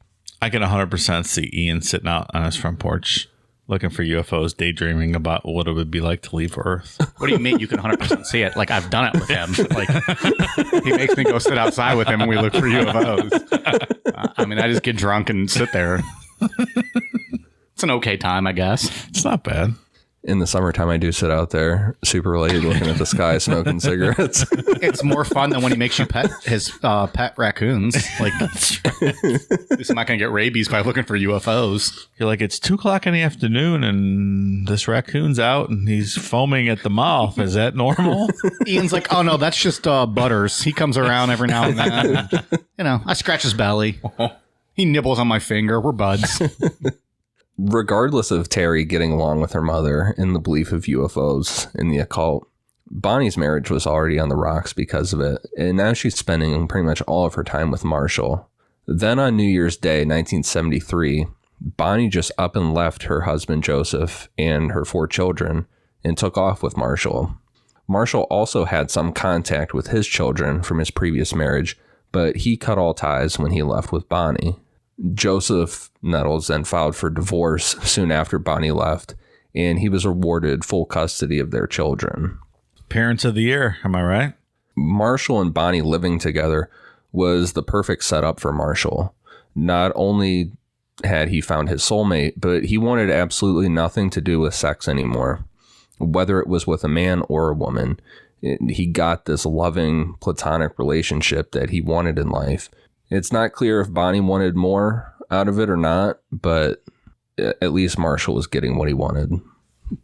I can 100% see Ian sitting out on his front porch looking for UFOs, daydreaming about what it would be like to leave Earth. What do you mean you can 100% see it? Like, I've done it with him. Like, he makes me go sit outside with him and we look for UFOs. I mean, I just get drunk and sit there. It's an okay time, I guess. It's not bad. In the summertime, I do sit out there super late looking at the sky, smoking cigarettes. It's more fun than when he makes you pet his pet raccoons. Like, at least I'm not going to get rabies by looking for UFOs. You're like, it's 2:00 in the afternoon and this raccoon's out and he's foaming at the mouth. Is that normal? Ian's like, oh no, that's just Butters. He comes around every now and then. And, I scratch his belly. He nibbles on my finger. We're buds. Regardless of Terry getting along with her mother in the belief of UFOs and the occult, Bonnie's marriage was already on the rocks because of it, and now she's spending pretty much all of her time with Marshall. Then on New Year's Day, 1973, Bonnie just up and left her husband Joseph and her 4 children and took off with Marshall. Marshall also had some contact with his children from his previous marriage, but he cut all ties when he left with Bonnie. Joseph Nettles then filed for divorce soon after Bonnie left, and he was awarded full custody of their children. Parents of the year, am I right? Marshall and Bonnie living together was the perfect setup for Marshall. Not only had he found his soulmate, but he wanted absolutely nothing to do with sex anymore, whether it was with a man or a woman. He got this loving, platonic relationship that he wanted in life. It's not clear if Bonnie wanted more out of it or not, but at least Marshall was getting what he wanted.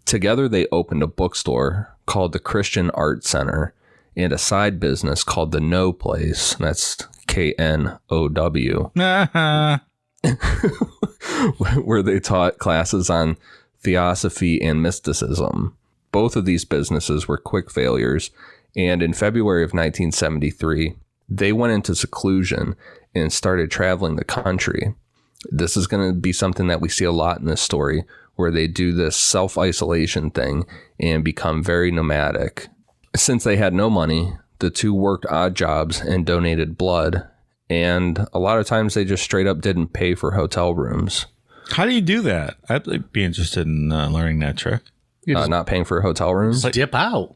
Together, they opened a bookstore called the Christian Art Center and a side business called the No Place. That's KNOW. Where they taught classes on theosophy and mysticism. Both of these businesses were quick failures, and in February of 1973, they went into seclusion and started traveling the country. This is going to be something that we see a lot in this story, where they do this self-isolation thing and become very nomadic. Since they had no money, the two worked odd jobs and donated blood, and a lot of times they just straight up didn't pay for hotel rooms. How do you do that? I'd be interested in learning that trick. Not paying for hotel rooms? Just dip out.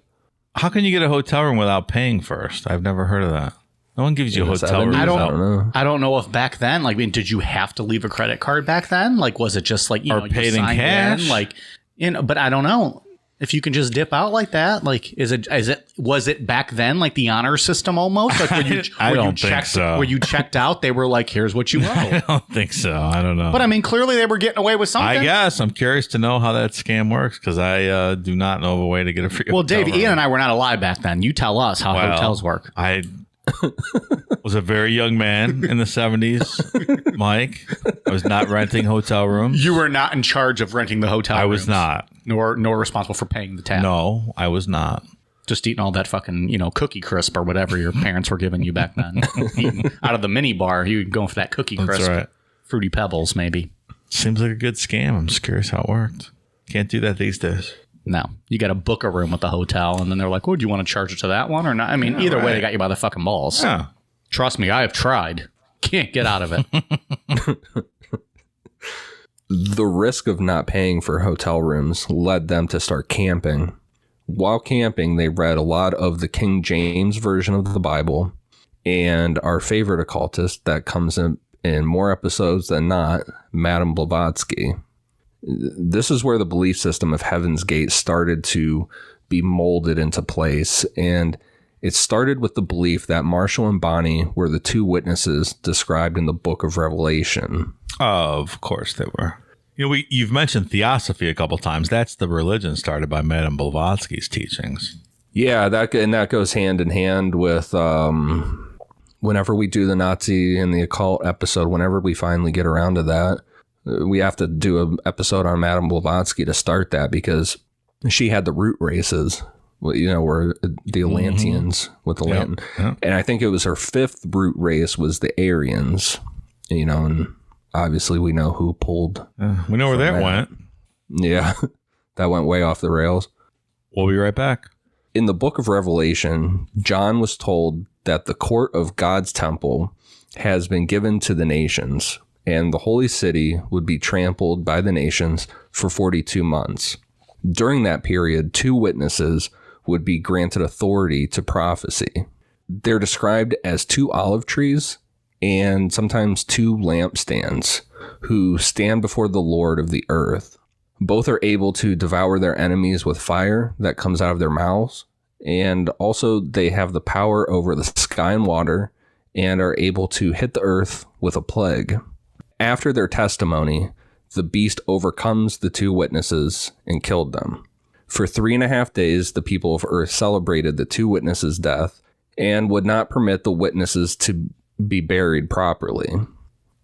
How can you get a hotel room without paying first? I've never heard of that. No one gives you a hotel room. I don't know. I don't know if back then, like, I mean, did you have to leave a credit card back then? Like, was it just like, you know, paid in cash? Like, you know, but I don't know if you can just dip out like that. Like, was it back then like the honor system almost? Like, I don't think so. Where you checked out, they were like, here's what you owe. I don't think so. I don't know. But I mean, clearly they were getting away with something. I guess I'm curious to know how that scam works because I do not know of a way to get a free. Well, hotel Dave, room. Ian and I were not alive back then. You tell us how hotels work. I was a very young man in the 70s, Mike. I was not renting hotel rooms. You were not in charge of renting the hotel I rooms. was not. Nor responsible for paying the tab. No, I was not. Just eating all that fucking, you know, cookie crisp or whatever your parents were giving you back then. Eating out of the mini bar, you would go for that cookie crisp. That's right. Fruity Pebbles, maybe. Seems like a good scam. I'm just curious how it worked. Can't do that these days. No. You got to book a room at the hotel, and then they're like, oh, do you want to charge it to that one or not? I mean, either way, they got you by the fucking balls. Yeah. Trust me, I have tried. Can't get out of it. The risk of not paying for hotel rooms led them to start camping. While camping, they read a lot of the King James version of the Bible, and our favorite occultist that comes in more episodes than not, Madame Blavatsky. This is where the belief system of Heaven's Gate started to be molded into place, and it started with the belief that Marshall and Bonnie were the two witnesses described in the book of Revelation. Of course they were. You know, you've mentioned theosophy a couple times. That's the religion started by Madame Blavatsky's teachings. Yeah, that goes hand in hand with whenever we do the Nazi and the occult episode, whenever we finally get around to that, we have to do an episode on Madame Blavatsky to start that because she had the root races, you know, were the Atlanteans with the Lantern. Yep. And I think it was her fifth root race was the Aryans, you know, and obviously we know who pulled. We know where that went. Yeah, that went way off the rails. We'll be right back. In the book of Revelation, John was told that the court of God's temple has been given to the nations, and the holy city would be trampled by the nations for 42 months. During that period, two witnesses would be granted authority to prophecy. They're described as two olive trees and sometimes two lampstands who stand before the Lord of the earth. Both are able to devour their enemies with fire that comes out of their mouths, and also they have the power over the sky and water and are able to hit the earth with a plague. After their testimony, the beast overcomes the two witnesses and killed them. For 3.5 days, the people of earth celebrated the two witnesses' death and would not permit the witnesses to be buried properly.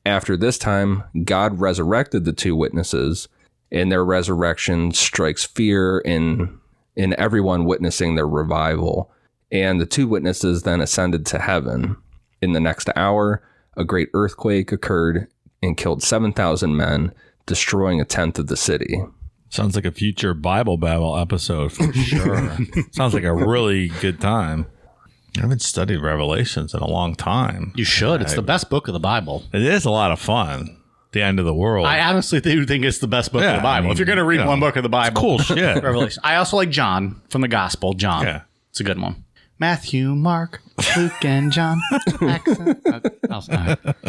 After this time, God resurrected the two witnesses, and their resurrection strikes fear in everyone witnessing their revival. And the two witnesses then ascended to heaven. In the next hour, a great earthquake occurred and killed 7,000 men, destroying 1/10 of the city. Sounds like a future Bible Babble episode for sure. Sounds like a really good time. I haven't studied Revelations in a long time. You should. It's the best book of the Bible. It is a lot of fun. The end of the world. I honestly do think it's the best book of the Bible. I mean, if you're going to read one book of the Bible, it's cool shit. Revelation. I also like John from the Gospel. John. Yeah. It's a good one. Matthew, Mark, Luke, and John.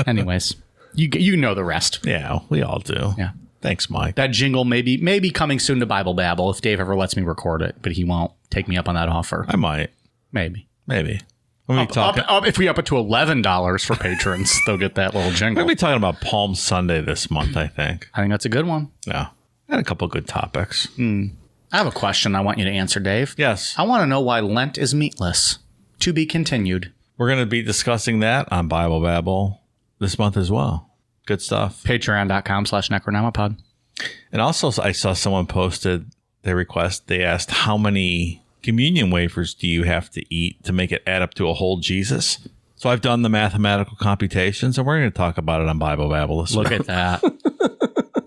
Anyways, you know the rest. Yeah, we all do. Yeah. Thanks, Mike. That jingle may be coming soon to Bible Babble if Dave ever lets me record it, but he won't take me up on that offer. I might. Maybe. If we up it to $11 for patrons, they'll get that little jingle. We'll be talking about Palm Sunday this month, I think. I think that's a good one. Yeah. And a couple of good topics. I have a question I want you to answer, Dave. Yes. I want to know why Lent is meatless. To be continued. We're going to be discussing that on Bible Babble this month as well. Good stuff. Patreon.com/Necronomipod. And also, I saw someone posted they asked how many communion wafers do you have to eat to make it add up to a whole Jesus? So I've done the mathematical computations, and we're going to talk about it on Bible Babble this week. Look at that.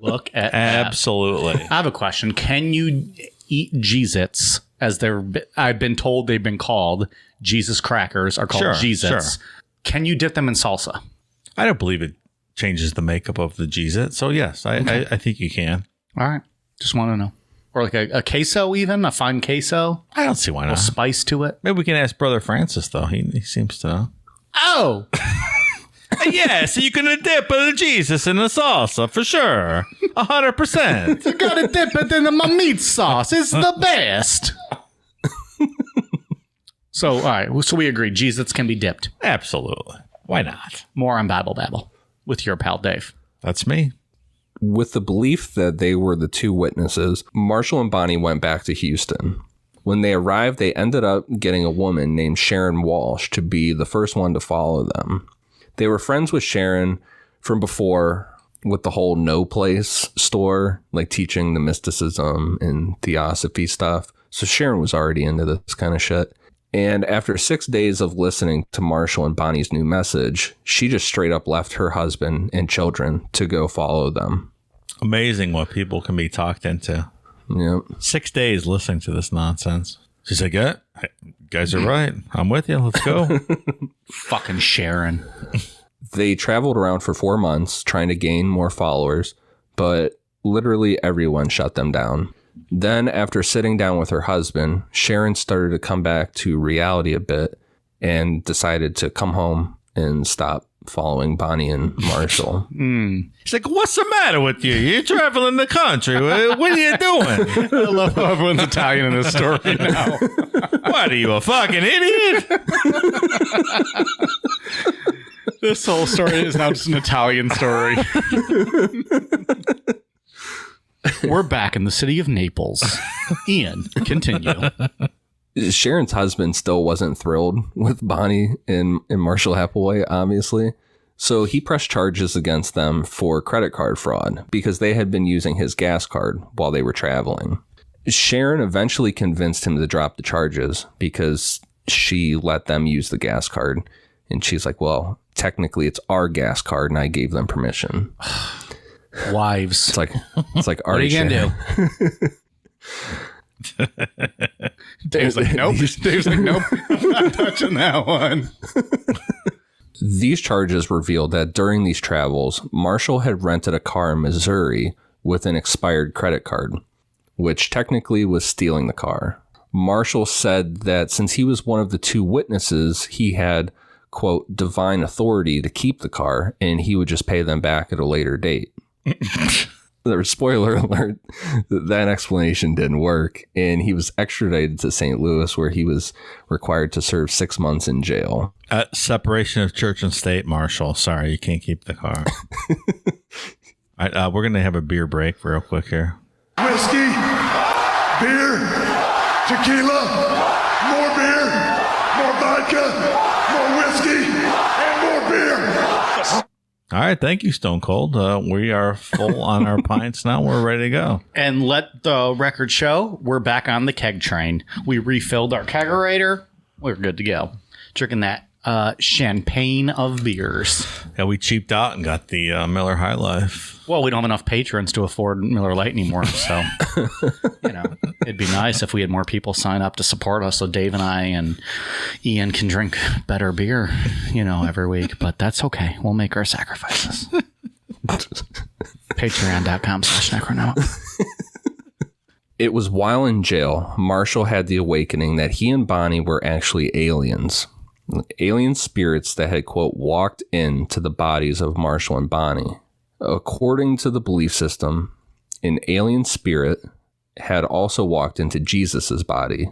Look at Absolutely. that. I have a question. Can you eat Jesus as I've been told they've been called? Jesus crackers are called Jesus. Sure. Can you dip them in salsa? I don't believe it changes the makeup of the Jesus. So yes, I think you can. All right. Just want to know. Or like a queso even, a fine queso. I don't see why A not. little spice to it. Maybe we can ask Brother Francis, though. He seems to know. Oh! Yeah, so you can dip a Jesus in the salsa, for sure. 100%. You gotta dip it in my meat sauce. It's the best. So, all right. So we agree. Jesus can be dipped. Absolutely. Why not? More on Babble Babble with your pal Dave. That's me. With the belief that they were the two witnesses, Marshall and Bonnie went back to Houston. When they arrived, they ended up getting a woman named Sharon Walsh to be the first one to follow them. They were friends with Sharon from before with the whole No Place store, like teaching the mysticism and theosophy stuff. So Sharon was already into this kind of shit. And after 6 days of listening to Marshall and Bonnie's new message, she just straight up left her husband and children to go follow them. Amazing what people can be talked into. Yep. 6 days listening to this nonsense. She's like, yeah, you guys are right. I'm with you. Let's go. Fucking Sharon. They traveled around for 4 months trying to gain more followers, but literally everyone shut them down. Then, after sitting down with her husband, Sharon started to come back to reality a bit and decided to come home and stop following Bonnie and Marshall. She's like, what's the matter with you? You're traveling the country. What are you doing? I love how everyone's Italian in this story now. What are you, a fucking idiot? This whole story is now just an Italian story. We're back in the city of Naples. Ian, continue. Sharon's husband still wasn't thrilled with Bonnie and Marshall Applewhite, obviously. So he pressed charges against them for credit card fraud because they had been using his gas card while they were traveling. Sharon eventually convinced him to drop the charges because she let them use the gas card. And she's like, well, technically it's our gas card and I gave them permission. Wives. It's like What are you gonna do? Dave's like, nope. Dave's like, nope. I'm not touching that one. These charges revealed that during these travels, Marshall had rented a car in Missouri with an expired credit card, which technically was stealing the car. Marshall said that since he was one of the two witnesses, he had, quote, divine authority to keep the car, and he would just pay them back at a later date. Spoiler alert, that explanation didn't work, and he was extradited to St. Louis, where he was required to serve 6 months in jail. Separation of church and state, Marshall. Sorry, you can't keep the car. All right, we're going to have a beer break real quick here. Whiskey, beer, tequila, more beer, more vodka, more whiskey, and more beer. All right, thank you, Stone Cold. We are full on our pints now. We're ready to go. And let the record show, we're back on the keg train. We refilled our kegerator. We're good to go. Drinking that champagne of beers. Yeah, we cheaped out and got the Miller High Life. Well, we don't have enough patrons to afford Miller Lite anymore, so it'd be nice if we had more people sign up to support us, so Dave and I and Ian can drink better beer, every week. But that's okay. We'll make our sacrifices. Patreon.com/Necronomipod. It was while in jail, Marshall had the awakening that he and Bonnie were actually aliens. Alien spirits that had, quote, walked into the bodies of Marshall and Bonnie. According to the belief system, an alien spirit had also walked into Jesus's body.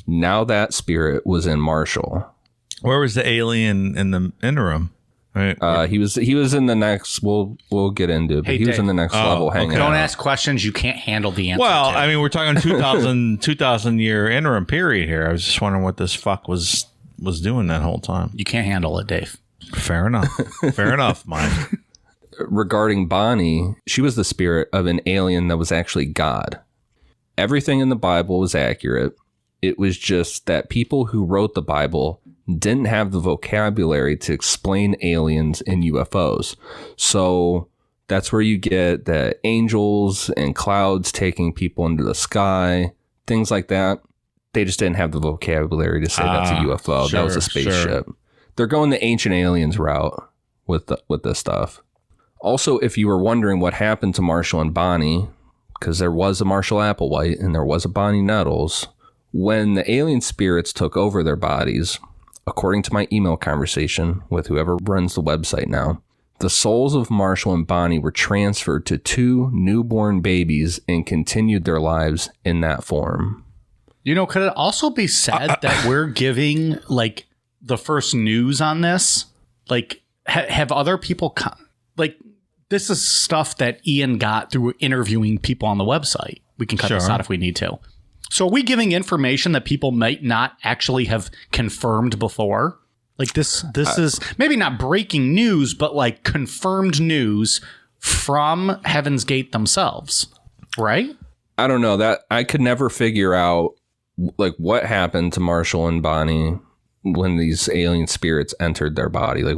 Now that spirit was in Marshall. Where was the alien in the interim? Right. He was in the next. We'll get into it. But Hey, he was Dave. in the next level hanging Don't out. ask questions you can't handle the answer Well, to. I mean, we're talking 2,000 year interim period here. I was just wondering what this fuck was doing that whole time. You can't handle it, Dave. Fair enough. Fair enough, Mike. Regarding Bonnie, she was the spirit of an alien that was actually God. Everything in the Bible was accurate. It was just that people who wrote the Bible didn't have the vocabulary to explain aliens and UFOs. So that's where you get the angels and clouds taking people into the sky, things like that. They just didn't have the vocabulary to say that's a UFO. That was a spaceship. Sure. They're going the ancient aliens route with this stuff. Also, if you were wondering what happened to Marshall and Bonnie, because there was a Marshall Applewhite and there was a Bonnie Nettles. When the alien spirits took over their bodies, according to my email conversation with whoever runs the website now, the souls of Marshall and Bonnie were transferred to 2 newborn babies and continued their lives in that form. You know, could it also be said that we're giving, like, the first news on this? Like, have other people... this is stuff that Ian got through interviewing people on the website. We can cut this out if we need to. So are we giving information that people might not actually have confirmed before? Like, this is maybe not breaking news, but, like, confirmed news from Heaven's Gate themselves, right? I don't know. That I could never figure out, like, what happened to Marshall and Bonnie when these alien spirits entered their body. Like,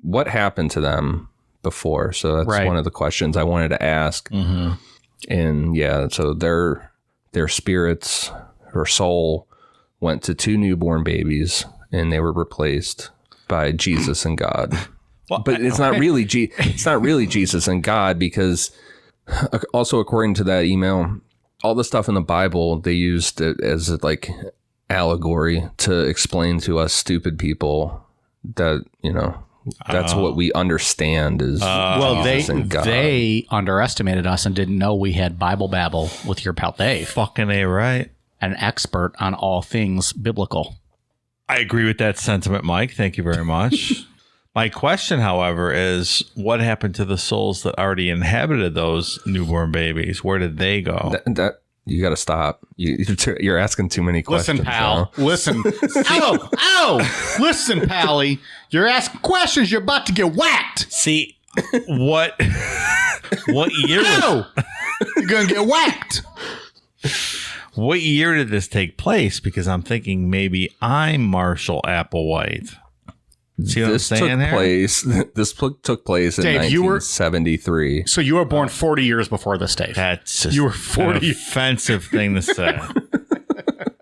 what happened to them before? So that's one of the questions I wanted to ask. Mm-hmm. And yeah, so their spirits or soul went to 2 newborn babies, and they were replaced by Jesus and God. Well, but it's not really Jesus and God, because also according to that email, all the stuff in the Bible, they used it as like allegory to explain to us stupid people that, you know, that's what we understand is Jesus and God. They underestimated us and didn't know we had Bible babble with your pal Dave. Fucking A, right? An expert on all things biblical. I agree with that sentiment, Mike. Thank you very much. My question, however, is what happened to the souls that already inhabited those newborn babies? Where did they go? That you got to stop. You're asking too many questions. Listen, pal. Now. Listen. Ow! Listen, pally. You're asking questions. You're about to get whacked. See, what year? You're gonna get whacked. What year did this take place? Because I'm thinking maybe I'm Marshall Applewhite. See what This I'm saying took here? place. This took place in Dave, 1973. So you were born 40 years before this, Dave. That's just You were 40. an offensive thing to say.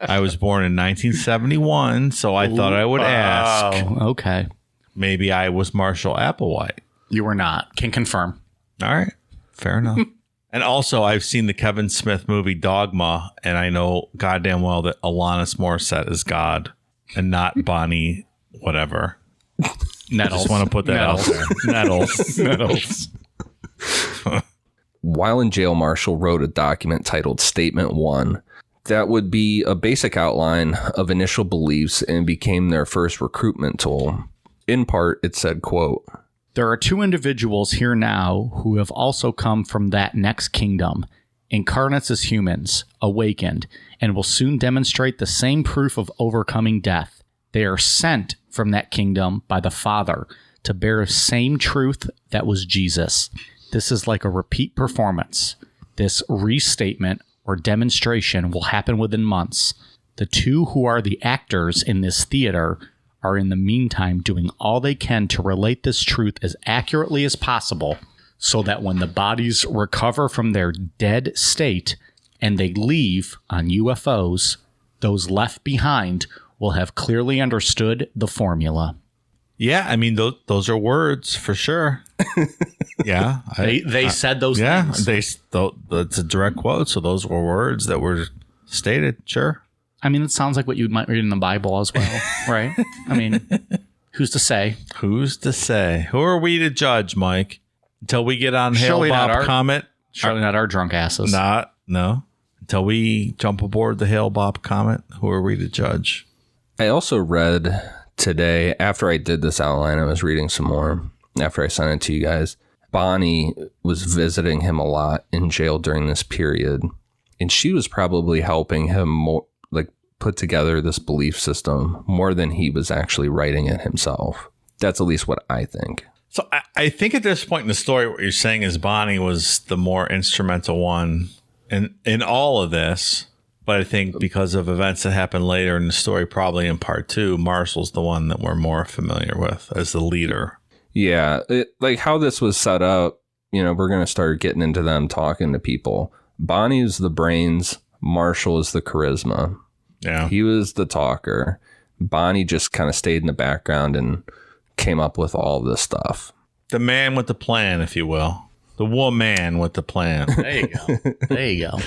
I was born in 1971, so I thought I would ask. Oh, okay. Maybe I was Marshall Applewhite. You were not. Can confirm. All right. Fair enough. And also, I've seen the Kevin Smith movie Dogma, and I know goddamn well that Alanis Morissette is God and not Bonnie whatever. Nettles. Just want to put that out there. Nettles. While in jail, Marshall wrote a document titled Statement 1 that would be a basic outline of initial beliefs and became their first recruitment tool. In part, it said, quote, "There are 2 individuals here now who have also come from that next kingdom, incarnates as humans, awakened, and will soon demonstrate the same proof of overcoming death. They are sent from that kingdom by the Father to bear the same truth that was Jesus. This is like a repeat performance. This restatement or demonstration will happen within months. The 2 who are the actors in this theater are in the meantime doing all they can to relate this truth as accurately as possible so that when the bodies recover from their dead state and they leave on UFOs, those left behind will have clearly understood the formula." Yeah, I mean, those are words for sure. Yeah. They said those things. That's a direct quote. So those were words that were stated. Sure. I mean, it sounds like what you might read in the Bible as well, right? I mean, who's to say? Who's to say? Who are we to judge, Mike? Until we get on Surely Hail not Bob our- Comet. Surely not our drunk asses. No. Until we jump aboard the Hail Bob Comet, who are we to judge? I also read today, after I did this outline, I was reading some more after I sent it to you guys. Bonnie was visiting him a lot in jail during this period, and she was probably helping him more, like, put together this belief system more than he was actually writing it himself. That's at least what I think. So I think at this point in the story, what you're saying is Bonnie was the more instrumental one in all of this. But I think because of events that happened later in the story, probably in part 2, Marshall's the one that we're more familiar with as the leader. Yeah, like how this was set up, you know, we're going to start getting into them talking to people. Bonnie is the brains. Marshall is the charisma. Yeah. He was the talker. Bonnie just kind of stayed in the background and came up with all this stuff. The man with the plan, if you will. The woman with the plan. There you go. There you go.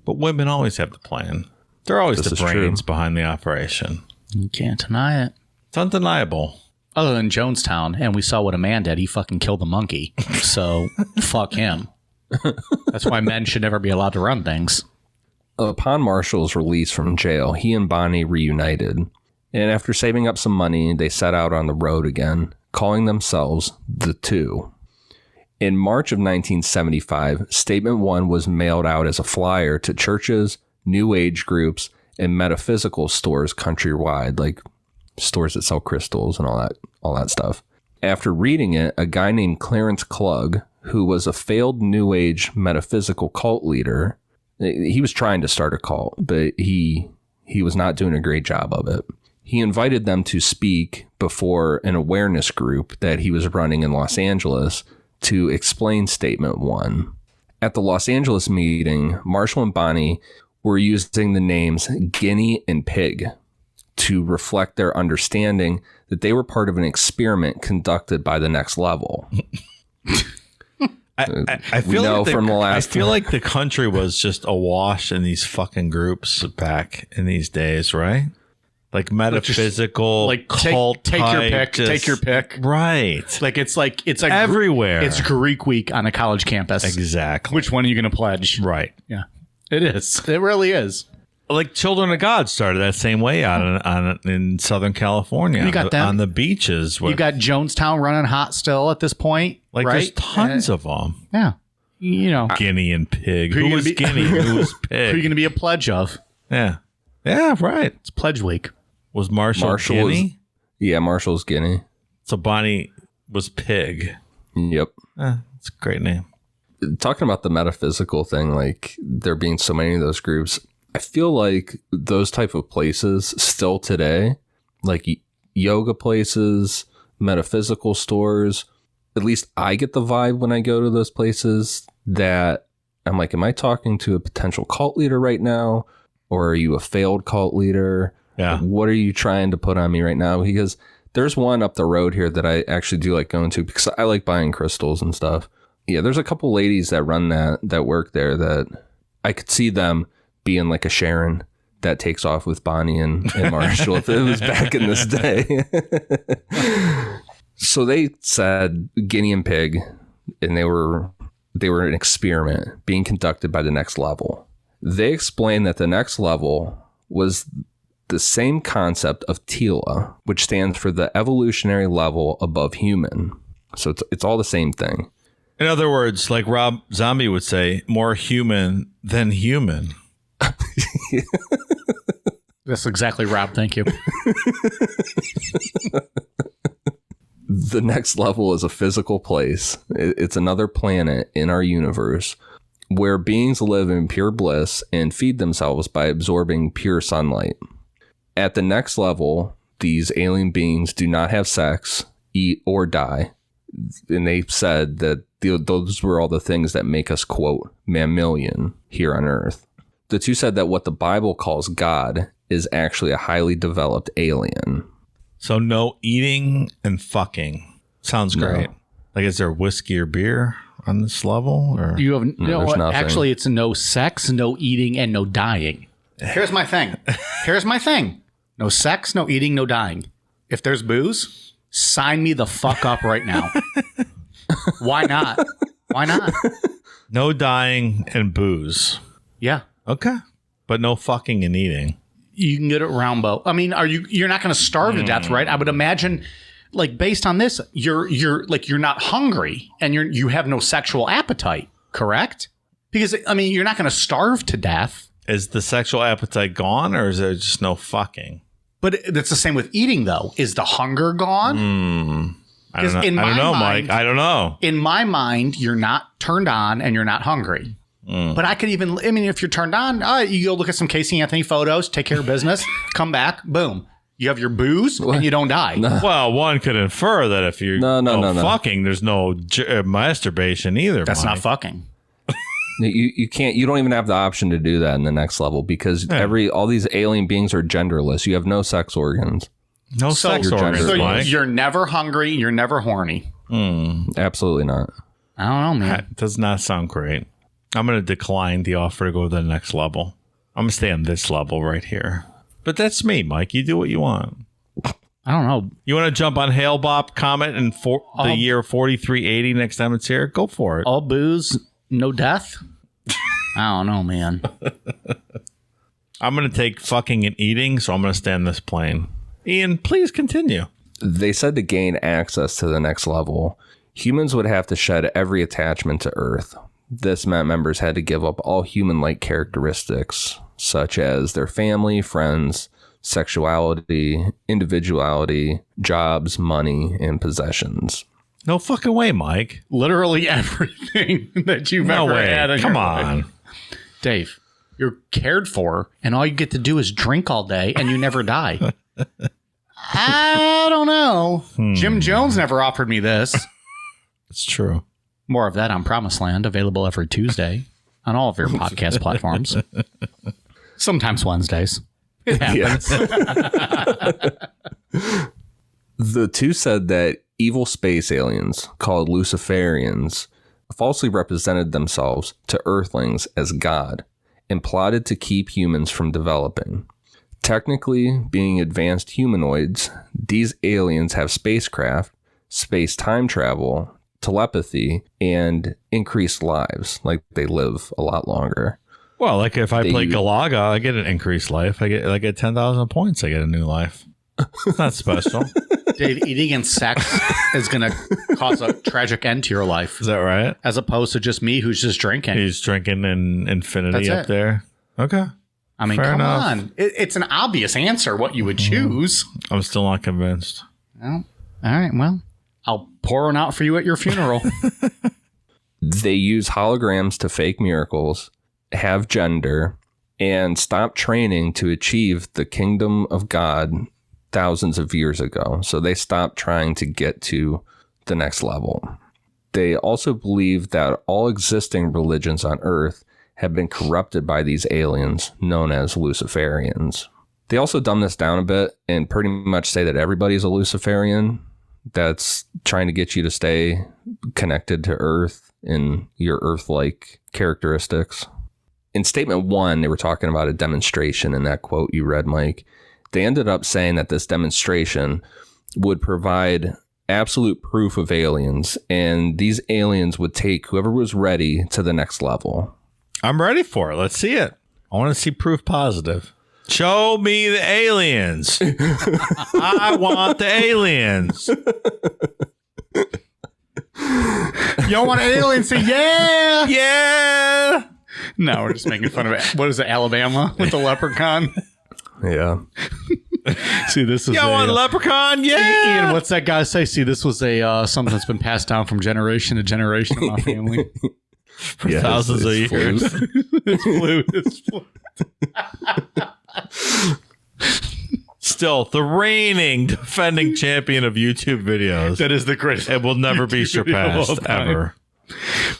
But women always have the plan. They're always This the is brains true. behind the operation. You can't deny it. It's undeniable. Other than Jonestown, and we saw what a man did. He fucking killed the monkey. So, fuck him. That's why men should never be allowed to run things. Upon Marshall's release from jail, he and Bonnie reunited. And after saving up some money, they set out on the road again, calling themselves the Two. In March of 1975, Statement 1 was mailed out as a flyer to churches, New Age groups, and metaphysical stores countrywide, like stores that sell crystals and all that stuff. After reading it, a guy named Clarence Klug, who was a failed New Age metaphysical cult leader, he was trying to start a cult, but he was not doing a great job of it. He invited them to speak before an awareness group that he was running in Los Angeles to explain Statement 1. At the Los Angeles meeting, Marshall and Bonnie were using the names Guinea and Pig to reflect their understanding that they were part of an experiment conducted by the Next Level. I feel I feel like the country was just awash in these fucking groups back in these days, right? Like metaphysical, Like cult take your type, pick. just- Take your pick. Right. It's like Everywhere. It's Greek week on a college campus. Exactly. Which one are you going to pledge? Right. Yeah, it is. It really is. Like Children of God started that same way out in Southern California. You got them. on the beaches. You got Jonestown running hot still at this point, like right? there's tons of them. Yeah, you know, Guinea and Pig. Who you Who gonna was be- Guinea? Who was Pig? who are you going to be a pledge of? Yeah. Yeah, right. It's pledge week. Was Marshall Guinea? Yeah, Marshall's Guinea. So Bonnie was Pig. Yep. It's a great name. Talking about the metaphysical thing, like there being so many of those groups, I feel like those type of places still today, like yoga places, metaphysical stores, at least I get the vibe when I go to those places that I'm like, am I talking to a potential cult leader right now? Or are you a failed cult leader? Yeah. What are you trying to put on me right now? Because there's one up the road here that I actually do like going to because I like buying crystals and stuff. Yeah, there's a couple ladies that run that work there that I could see them being like a Sharon that takes off with Bonnie and Marshall if it was back in this day. So they said Guinea and Pig, and they were an experiment being conducted by the Next Level. They explained that the Next Level was the same concept of TILA, which stands for the evolutionary level above human. So it's all the same thing. In other words, like Rob Zombie would say, more human than human. That's exactly Rob. Thank you. The Next Level is a physical place. It's another planet in our universe where beings live in pure bliss and feed themselves by absorbing pure sunlight. At the Next Level, these alien beings do not have sex, eat, or die. And they said that those were all the things that make us, quote, mammalian here on Earth. The two said that what the Bible calls God is actually a highly developed alien. So no eating and fucking. Sounds great. Like, is there whiskey or beer on this level? Or You have no. there's nothing. Actually, it's no sex, no eating, and no dying. Here's my thing. No sex, no eating, no dying. If there's booze, sign me the fuck up right now. Why not? Why not? no dying and booze. Yeah. Okay. But no fucking and eating. You can get it Rambo. I mean, you're not going to starve to death, right? I would imagine, like, based on this, you're not hungry and you have no sexual appetite, correct? Because I mean, you're not going to starve to death. Is the sexual appetite gone, or is there just no fucking? But that's the same with eating, though. Is the hunger gone? I don't know, Mike. I don't know. In my mind, you're not turned on and you're not hungry. But I could even, I mean, if you're turned on, you go look at some Casey Anthony photos, take care of business, come back, boom. You have your booze and you don't die. Well, one could infer that if you're No. fucking, there's no masturbation either. That's Mike. not fucking. You can't. You don't even have the option to do that in the Next Level because all these alien beings are genderless. You have no sex organs. No sex organs, gendered. So Mike. you're never hungry, you're never horny. Absolutely not. I don't know, man. That does not sound great. I'm going to decline the offer to go to the next level. I'm going to stay on this level right here. But that's me, Mike. You do what you want. I don't know. You want to jump on Hail Bop Comet in the year 4380 next time it's here? Go for it. All booze, no death? I don't know, man. I'm going to take fucking and eating, so I'm going to stay on this plane. Ian, please continue. They said to gain access to the next level, humans would have to shed every attachment to Earth. This meant members had to give up all human-like characteristics, such as their family, friends, sexuality, individuality, jobs, money, and possessions. No fucking way, Mike. Literally everything that you've ever had. Come on. Dave, you're cared for, and all you get to do is drink all day, and you never die. I don't know. Jim Jones never offered me this. It's true. More of that on Promised Land, available every Tuesday on all of your podcast platforms. Sometimes Wednesdays. It happens. The two said that evil space aliens, called Luciferians, falsely represented themselves to Earthlings as God and plotted to keep humans from developing. Technically, being advanced humanoids, these aliens have spacecraft, space-time travel, telepathy, and increased lives. Like, they live a lot longer. Well, like if I play Galaga, I get an increased life. I get 10,000 points. I get a new life. It's not special. Dave, eating and sex is going to cause a tragic end to your life. Is that right? As opposed to just me who's just drinking. He's drinking in infinity up there. Okay. I mean, come on. It's an obvious answer what you would choose. I'm still not convinced. Well, all right. Well, I'll pour one out for you at your funeral. They use holograms to fake miracles, have gender, and stop training to achieve the kingdom of God thousands of years ago. So they stopped trying to get to the next level. They also believe that all existing religions on Earth have been corrupted by these aliens known as Luciferians. They also dumb this down a bit and pretty much say that everybody's a Luciferian that's trying to get you to stay connected to Earth and your Earth-like characteristics. In statement 1, they were talking about a demonstration in that quote you read, Mike. They ended up saying that this demonstration would provide absolute proof of aliens, and these aliens would take whoever was ready to the next level. I'm ready for it. Let's see it. I want to see proof positive. Show me the aliens. I want the aliens. You don't want aliens? Say yeah. Yeah. No, we're just making fun of it. What is it, Alabama with the leprechaun? Yeah. See, this is you want a leprechaun? Yeah. Ian, what's that guy say? See, this was a something that's been passed down from generation to generation in my family. For thousands of years. It's blue. It's blue. Still, the reigning defending champion of YouTube videos. That is the greatest. It will never be surpassed, ever.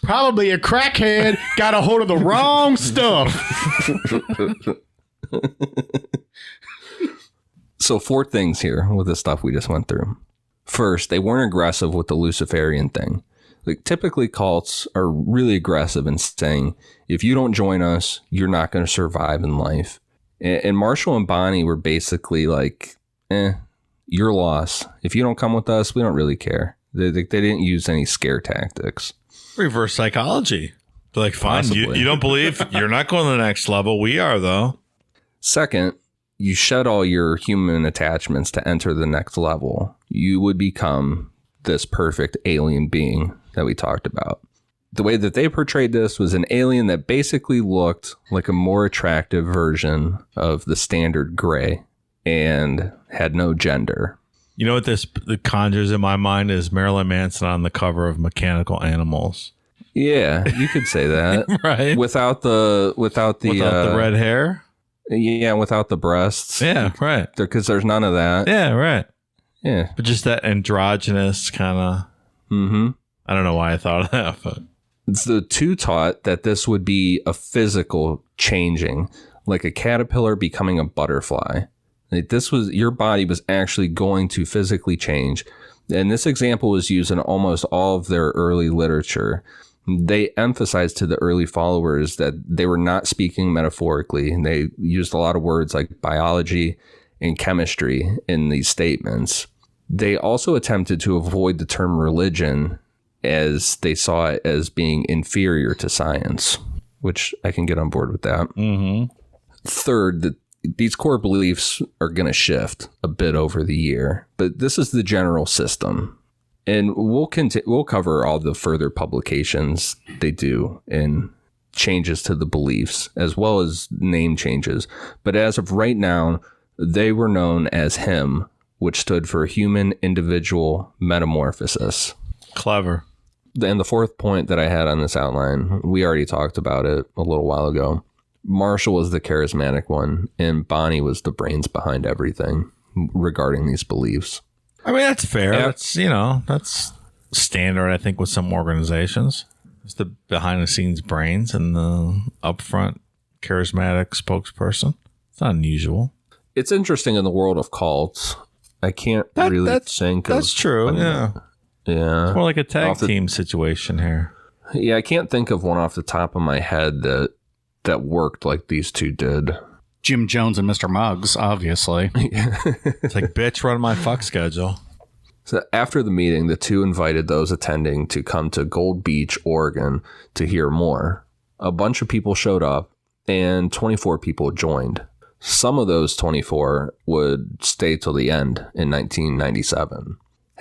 Probably a crackhead got a hold of the wrong stuff. So 4 things here with the stuff we just went through. First, they weren't aggressive with the Luciferian thing. Like, typically cults are really aggressive in saying, if you don't join us, you're not going to survive in life. And Marshall and Bonnie were basically like, your loss. If you don't come with us, we don't really care. They didn't use any scare tactics. Reverse psychology. They're like, fine, you don't believe, you're not going to the next level. We are, though. Second, you shed all your human attachments to enter the next level. You would become this perfect alien being that we talked about. The way that they portrayed this was an alien that basically looked like a more attractive version of the standard gray and had no gender. You know what this conjures in my mind is Marilyn Manson on the cover of Mechanical Animals. Yeah, you could say that. Right. Without the red hair. Yeah, without the breasts. Yeah, right. Because there's none of that. Yeah, right. Yeah. But just that androgynous kind of. Mm-hmm. I don't know why I thought of that, but. The two taught that this would be a physical changing, like a caterpillar becoming a butterfly. Like, your body was actually going to physically change. And this example was used in almost all of their early literature. They emphasized to the early followers that they were not speaking metaphorically. And they used a lot of words like biology and chemistry in these statements. They also attempted to avoid the term religion, as they saw it as being inferior to science, which I can get on board with that. Mm-hmm. Third, these core beliefs are going to shift a bit over the year, but this is the general system. And we'll cover all the further publications they do and changes to the beliefs, as well as name changes. But as of right now, they were known as HIM, which stood for Human Individual Metamorphosis. Clever. And the fourth point that I had on this outline, we already talked about it a little while ago. Marshall was the charismatic one, and Bonnie was the brains behind everything regarding these beliefs. I mean, that's fair. Yeah. That's standard, I think, with some organizations. It's the behind-the-scenes brains and the upfront charismatic spokesperson. It's not unusual. It's interesting in the world of cults. I can't really think of... That's true, yeah. Yeah. It's more like a tag team situation here. Yeah, I can't think of one off the top of my head that worked like these two did. Jim Jones and Mr. Muggs, obviously. It's like, bitch, run my fuck schedule. So after the meeting, the two invited those attending to come to Gold Beach, Oregon, to hear more. A bunch of people showed up, and 24 people joined. Some of those 24 would stay till the end in 1997.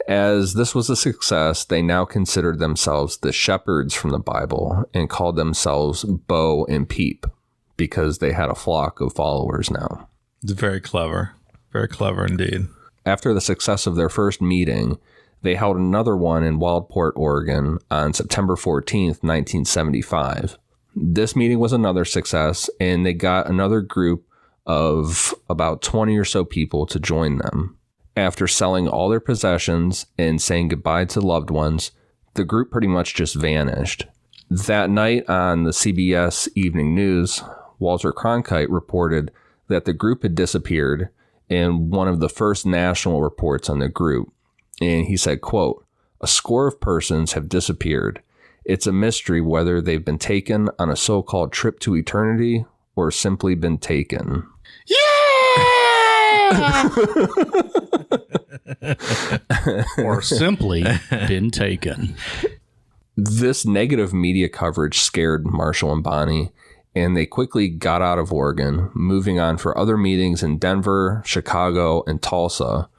As this was a success, they now considered themselves the shepherds from the Bible and called themselves Bo and Peep because they had a flock of followers now. It's very clever. Very clever indeed. After the success of their first meeting, they held another one in Wildport, Oregon on September 14th, 1975. This meeting was another success, and they got another group of about 20 or so people to join them. After selling all their possessions and saying goodbye to loved ones, the group pretty much just vanished. That night on the CBS Evening News, Walter Cronkite reported that the group had disappeared in one of the first national reports on the group. And he said, quote, "A score of persons have disappeared. It's a mystery whether they've been taken on a so-called trip to eternity or simply been taken." Or simply been taken. This negative media coverage scared Marshall and Bonnie, and they quickly got out of Oregon, moving on for other meetings in Denver, Chicago, and Tulsa.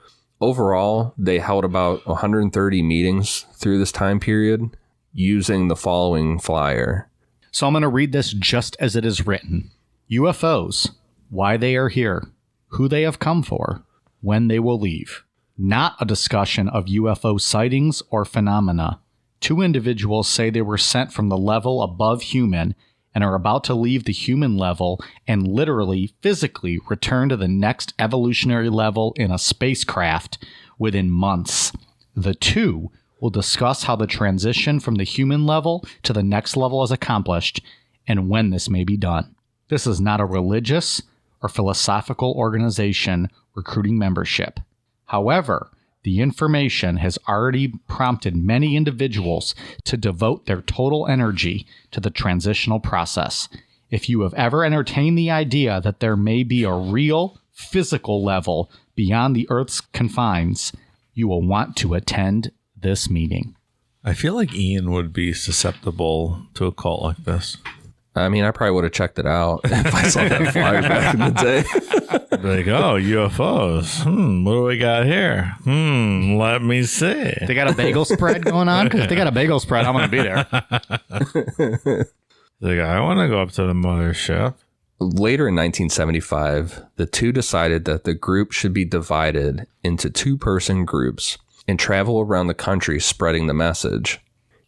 Overall, they held about 130 meetings through this time period using the following flyer. So I'm going to read this just as it is written. UFOs, why they are here, who they have come for, when they will leave. Not a discussion of UFO sightings or phenomena. Two individuals say they were sent from the level above human and are about to leave the human level and literally, physically return to the next evolutionary level in a spacecraft within months. The two will discuss how the transition from the human level to the next level is accomplished and when this may be done. This is not a religious or philosophical organization recruiting membership. However, the information has already prompted many individuals to devote their total energy to the transitional process. If you have ever entertained the idea that there may be a real physical level beyond the Earth's confines, you will want to attend this meeting. I feel like Ian would be susceptible to a cult like this. I mean, I probably would have checked it out if I saw that flyer back in the day. Like, oh, UFOs. What do we got here? Let me see. They got a bagel spread going on? Because if they got a bagel spread, I'm going to be there. Like, I want to go up to the mothership. Later in 1975, the two decided that the group should be divided into two-person groups and travel around the country spreading the message.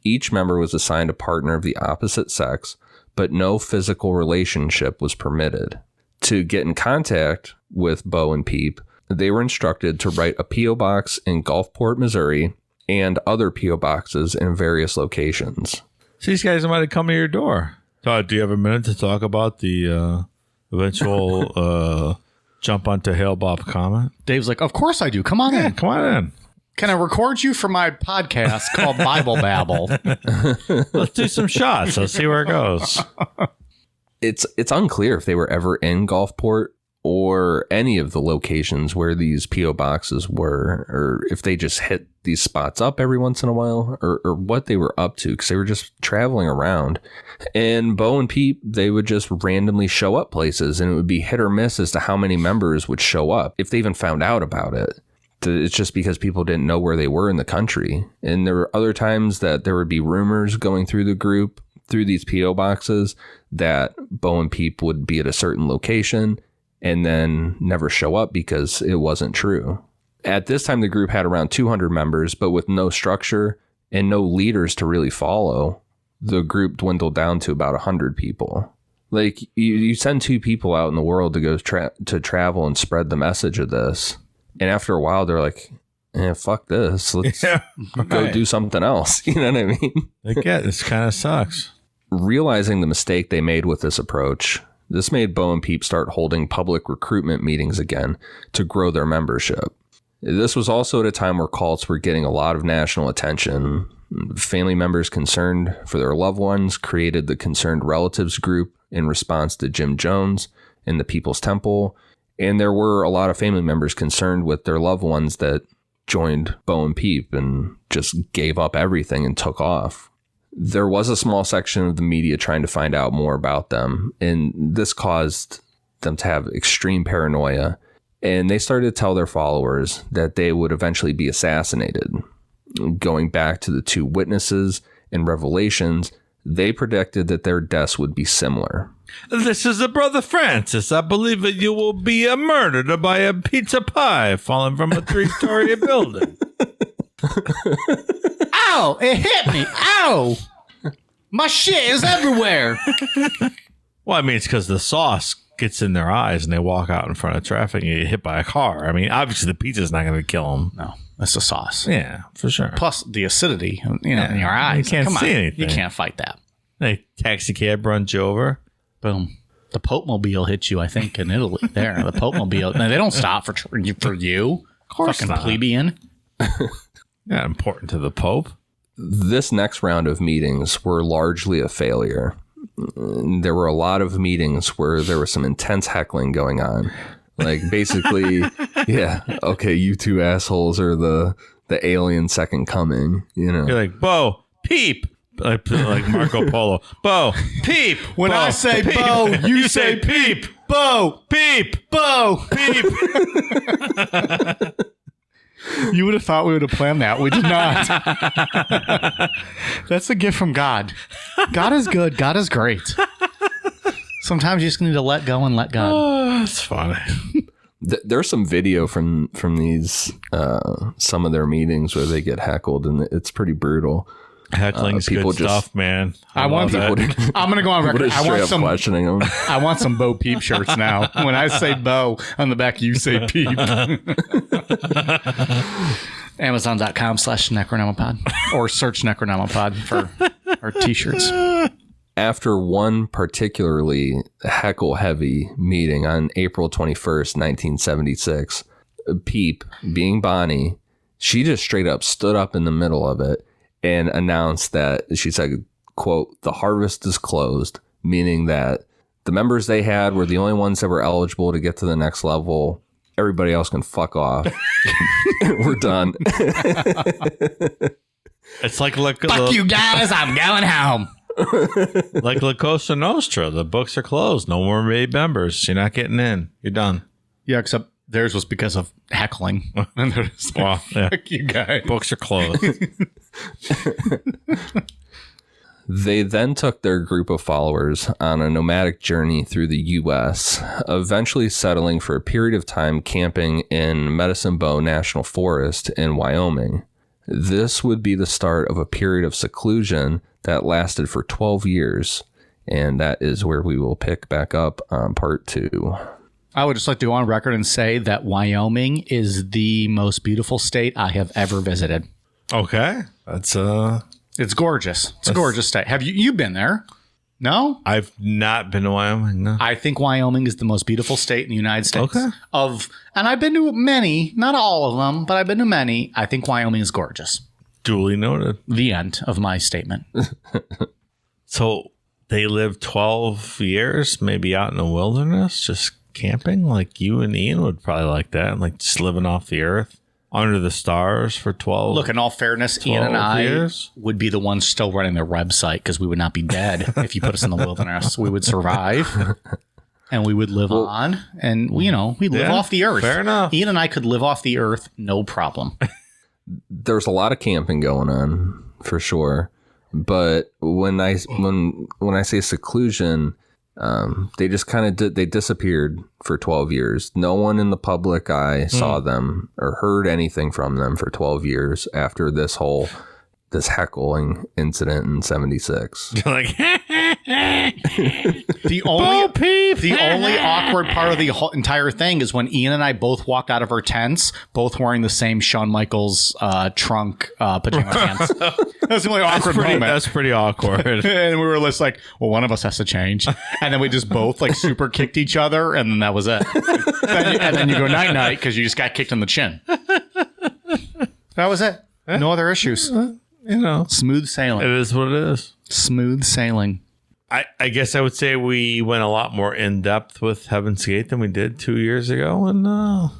Each member was assigned a partner of the opposite sex, but no physical relationship was permitted. To get in contact with Bo and Peep, they were instructed to write a P.O. box in Gulfport, Missouri, and other P.O. boxes in various locations. So these guys might have come to your door. Todd, do you have a minute to talk about the eventual jump onto Hail Bob comment? Dave's like, of course I do. Come on in. Come on in. Can I record you for my podcast called Bible Babble? Let's do some shots. Let's see where it goes. It's unclear if they were ever in Gulfport or any of the locations where these P.O. boxes were, or if they just hit these spots up every once in a while, or what they were up to, because they were just traveling around. And Bo and Pete, they would just randomly show up places, and it would be hit or miss as to how many members would show up, if they even found out about it. It's just because people didn't know where they were in the country. And there were other times that there would be rumors going through the group, through these P.O. boxes, that Bo and Peep would be at a certain location and then never show up because it wasn't true. At this time, the group had around 200 members, but with no structure and no leaders to really follow, the group dwindled down to about 100 people. Like, you send 2 people out in the world to go to travel and spread the message of this. And after a while, they're like, fuck this. Let's go do something else. You know what I mean? I get this kind of sucks. Realizing the mistake they made with this approach, this made Bo and Peep start holding public recruitment meetings again to grow their membership. This was also at a time where cults were getting a lot of national attention. Family members concerned for their loved ones created the Concerned Relatives group in response to Jim Jones and the People's Temple. And there were a lot of family members concerned with their loved ones that joined Bo and Peep and just gave up everything and took off. There was a small section of the media trying to find out more about them, and this caused them to have extreme paranoia, and they started to tell their followers that they would eventually be assassinated. Going back to the 2 witnesses and revelations, they predicted that their deaths would be similar. This is a Brother Francis. I believe that you will be murdered by a pizza pie falling from a 3-story building. Ow! It hit me! Ow! My shit is everywhere! Well, I mean, it's because the sauce gets in their eyes and they walk out in front of traffic and you get hit by a car. I mean, obviously the pizza's not going to kill them. No, that's the sauce. Yeah, for sure. Plus the acidity, in your eyes. You can't see anything. You can't fight that. Hey, taxi cab runs you over. Boom. The Pope Mobile hit you, I think, in Italy. There, the Pope Mobile. No, they don't stop for you. Of course fucking not. Plebeian. Not important to the Pope. This next round of meetings were largely a failure. There were a lot of meetings where there was some intense heckling going on. Like, basically, yeah, okay, you 2 assholes are the alien second coming, you know. You're like, Bo, Peep. Like Marco Polo. Bo, Peep. When I say Peep. Bo, you say Peep. Bo, Peep. Bo, Peep. You would have thought we would have planned that. We did not. That's a gift from God. God is good. God is great. Sometimes you just need to let go and let God. Oh, that's funny. There's some video from these some of their meetings where they get heckled, and it's pretty brutal. Heckling's good stuff, man. I'm going to go on record. I want some questioning them. I want some Bo Peep shirts now. When I say Bo, on the back you say Peep. Amazon.com/Necronomipod or search Necronomipod for our t-shirts. After one particularly heckle-heavy meeting on April 21st, 1976, Peep, being Bonnie, she just straight up stood up in the middle of it and announced that, she said, quote, "The harvest is closed," meaning that the members they had were the only ones that were eligible to get to the next level. Everybody else can fuck off. We're done. It's like fuck you guys, I'm going home. Like La Cosa Nostra. The books are closed. No more made members. You're not getting in. You're done. Yeah, except theirs was because of heckling. And they're just like, Well, yeah. fuck you guys. Books are closed. They then took their group of followers on a nomadic journey through the U.S., eventually settling for a period of time camping in Medicine Bow National Forest in Wyoming. This would be the start of a period of seclusion that lasted for 12 years, and that is where we will pick back up on part 2. I would just like to go on record and say that Wyoming is the most beautiful state I have ever visited. Okay. That's It's gorgeous. It's a gorgeous state. Have you been there? No? I've not been to Wyoming, no. I think Wyoming is the most beautiful state in the United States. Okay. And I've been to many, not all of them, but I've been to many. I think Wyoming is gorgeous. Duly noted. The end of my statement. So they lived 12 years, maybe out in the wilderness, just camping? Like you and Ian would probably like that, like just living off the earth under the stars for 12 Look, in all fairness, Ian and I years? would be the ones still running their website because we would not be dead if you put us in the wilderness. We would survive and we would live on. And, we live off the earth. Fair enough. Ian and I could live off the earth, no problem. There's a lot of camping going on for sure. But when I say seclusion, they just kind of they disappeared for 12 years. No one in the public eye saw them or heard anything from them for 12 years after this heckling incident in 76. You're like, The only awkward part of the whole entire thing is when Ian and I both walked out of our tents, both wearing the same Shawn Michaels trunk pajama pants. That's the only awkward moment. That's pretty awkward. And we were just like, well, one of us has to change. And then we just both like super kicked each other. And then that was it. And then you go night-night because you just got kicked in the chin. That was it. No other issues. Smooth sailing. It is what it is. Smooth sailing. I guess I would say we went a lot more in depth with Heaven's Gate than we did 2 years ago. And I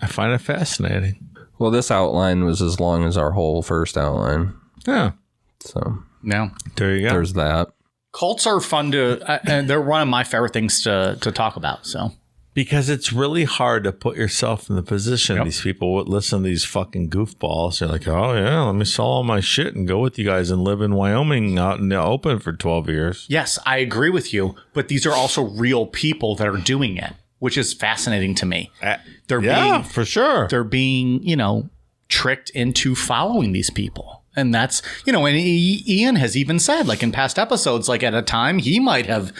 find it fascinating. Well, this outline was as long as our whole first outline. Yeah. So No. There you go. there's that. Cults are fun and they're one of my favorite things to talk about. So Because it's really hard to put yourself in the position. These people would listen to these fucking goofballs. They're like, oh, yeah, let me sell all my shit and go with you guys and live in Wyoming out in the open for 12 years. yes, I agree with you. But these are also real people that are doing it, which is fascinating to me. For sure. They're being, tricked into following these people. And that's, and Ian has even said, like in past episodes, like at a time he might have,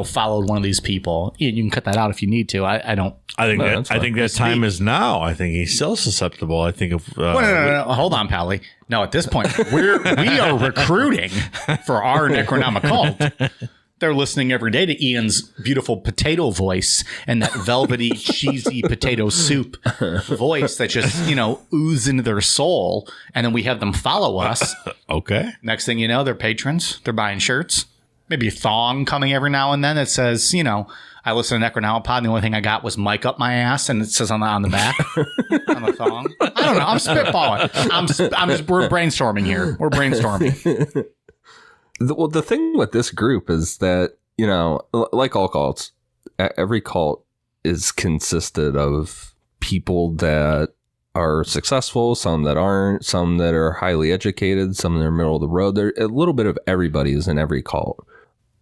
followed one of these people. Ian, you can cut that out if you need to. I don't. I think that time is now. I think he's still susceptible. I think if No. Hold on, Pally. No, at this point, we are recruiting for our Necronomicon. They're listening every day to Ian's beautiful potato voice and that velvety, cheesy potato soup voice that just, ooze into their soul. And then we have them follow us. Okay. Next thing you know, they're patrons. They're buying shirts. Maybe a thong coming every now and then that says, I listen to Necronomipod and the only thing I got was mic up my ass, and it says on the back on the thong. I don't know. I'm spitballing. We're brainstorming here. We're brainstorming. Well, the thing with this group is that, like all cults, every cult is consisted of people that are successful, some that aren't, some that are highly educated, some that are middle of the road. There, a little bit of everybody is in every cult.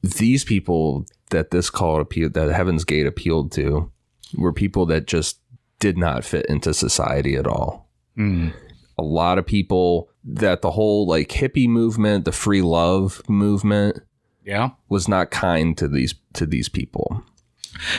These people that this cult appealed, that Heaven's Gate appealed to, were people that just did not fit into society at all. A lot of people that the whole like hippie movement, the free love movement, was not kind to these people.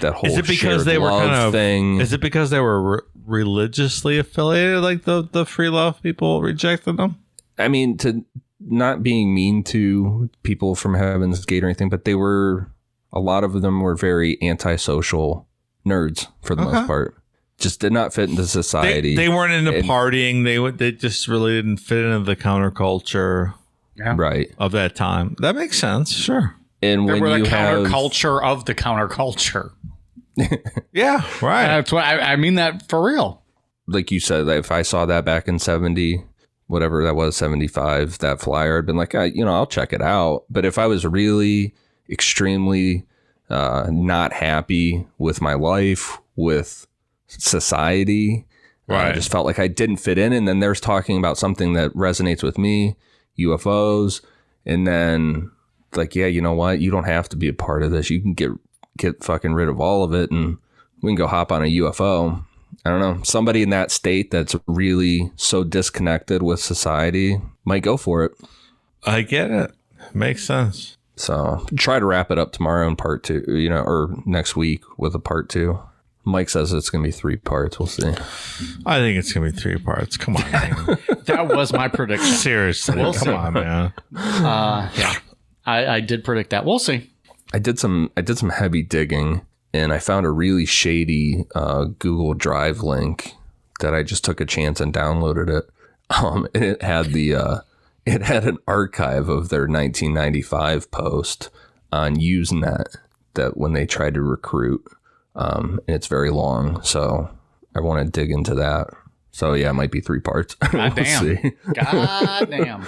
That whole is it because they were kind of thing. Is it because they were religiously affiliated? Like the free love people rejected them. I mean, to not being mean to people from Heaven's Gate or anything, but a lot of them were very antisocial nerds for the most part. Just did not fit into society. They weren't into partying. They just really didn't fit into the counterculture of that time. That makes sense. Sure. And they when were you the have counterculture of the counterculture. Yeah, right. That's what I mean that for real. Like you said, if I saw that back in 70, whatever that was, 75, that flyer, I'd been like, I'll check it out. But if I was really extremely not happy with my life, with society, I just felt like I didn't fit in. And then there's talking about something that resonates with me, UFOs, and then like, yeah, you know what? You don't have to be a part of this. You can get fucking rid of all of it, and we can go hop on a UFO. I don't know. Somebody in that state that's really so disconnected with society might go for it. I get it. Makes sense. So try to wrap it up tomorrow in part 2, or next week with a part 2. Mike says it's going to be 3 parts. We'll see. I think it's going to be 3 parts. Come on, man. That was my prediction. Seriously. Come on, man. Yeah. I did predict that. We'll see. I did some heavy digging, and I found a really shady Google Drive link that I just took a chance and downloaded it. And it had an archive of their 1995 post on Usenet that when they tried to recruit. And it's very long, so I want to dig into that. So yeah, it might be 3 parts. God damn. We'll see. God damn.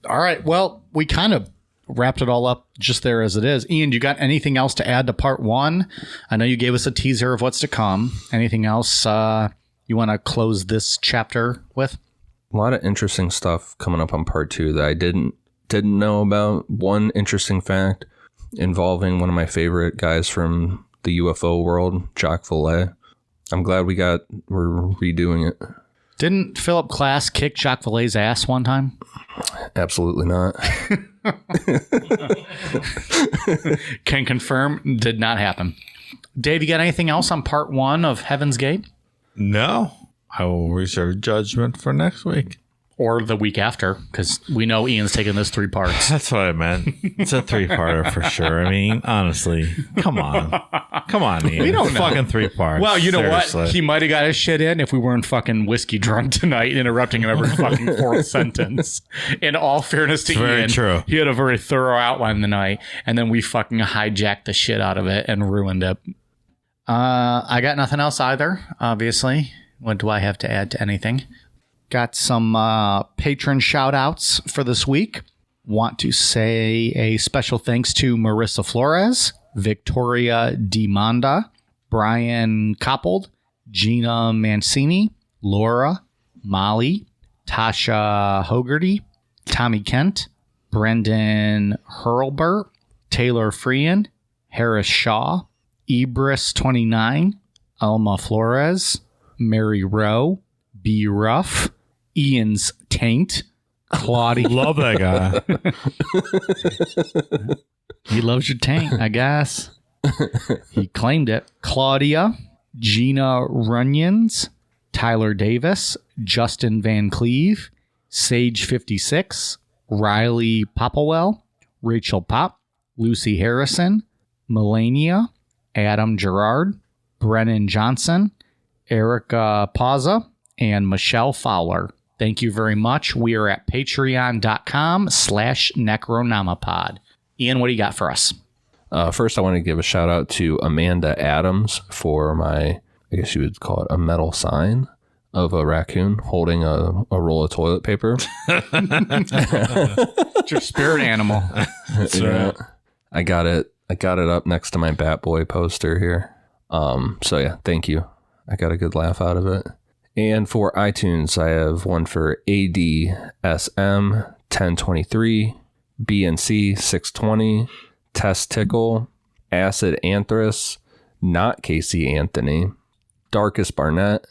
All right. Well, we kind of wrapped it all up just there as it is. Ian, do you got anything else to add to part 1? I know you gave us a teaser of what's to come. Anything else you want to close this chapter with? A lot of interesting stuff coming up on part 2 that I didn't know about. One interesting fact involving one of my favorite guys from the UFO world, Jacques Vallée. I'm glad we're redoing it. Didn't Philip Klass kick Jacques Vallée's ass one time? Absolutely not. Can confirm, did not happen. Dave, you got anything else on part 1 of Heaven's Gate? No. I will reserve judgment for next week. Or the week after, because we know Ian's taking this 3 parts. That's what I meant. It's a 3-parter for sure. I mean, honestly, come on. Come on, Ian. We don't know. Fucking 3 parts. Well, you know Seriously. what? He might have got his shit in if we weren't fucking whiskey drunk tonight, interrupting him every fucking 4th sentence. In all fairness to It's very Ian, true. He had a very thorough outline tonight, and then we fucking hijacked the shit out of it and ruined it. I got nothing else either, obviously. What do I have to add to anything? Got some patron shout outs for this week. Want to say a special thanks to Marissa Flores, Victoria DiMonda, Brian Coppold, Gina Mancini, Laura, Molly, Tasha Hogarty, Tommy Kent, Brendan Hurlbert, Taylor Freehan, Harris Shaw, Ibris29, Alma Flores, Mary Rowe, B. Ruff, Ian's Taint, Claudia. Love that guy. He loves your taint, I guess. He claimed it. Claudia, Gina Runyons, Tyler Davis, Justin Van Cleve, Sage56, Riley Popplewell, Rachel Pop, Lucy Harrison, Melania, Adam Gerard, Brennan Johnson, Erica Pauza, and Michelle Fowler. Thank you very much. We are at patreon.com/Necronomipod. Ian, what do you got for us? First, I want to give a shout out to Amanda Adams for my, I guess you would call it a metal sign of a raccoon holding a roll of toilet paper. It's your spirit animal. That's right. I got it up next to my Bat Boy poster here. So yeah, thank you. I got a good laugh out of it. And for iTunes, I have one for ADSM 1023, BNC 620, Testicle, Acid Anthrace, Not Casey Anthony, Darkest Barnett,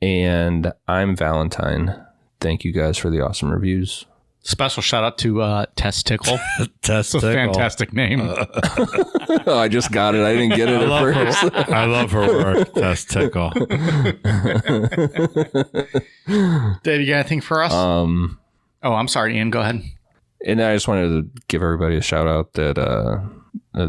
and I'm Valentine. Thank you guys for the awesome reviews. Special shout out to Testicle. It's a Testicle. fantastic name. Oh, I just got it. I didn't get it at first. I love her work. Testicle. Dave, you got anything for us? Oh, I'm sorry, Ian. Go ahead. And I just wanted to give everybody a shout out that a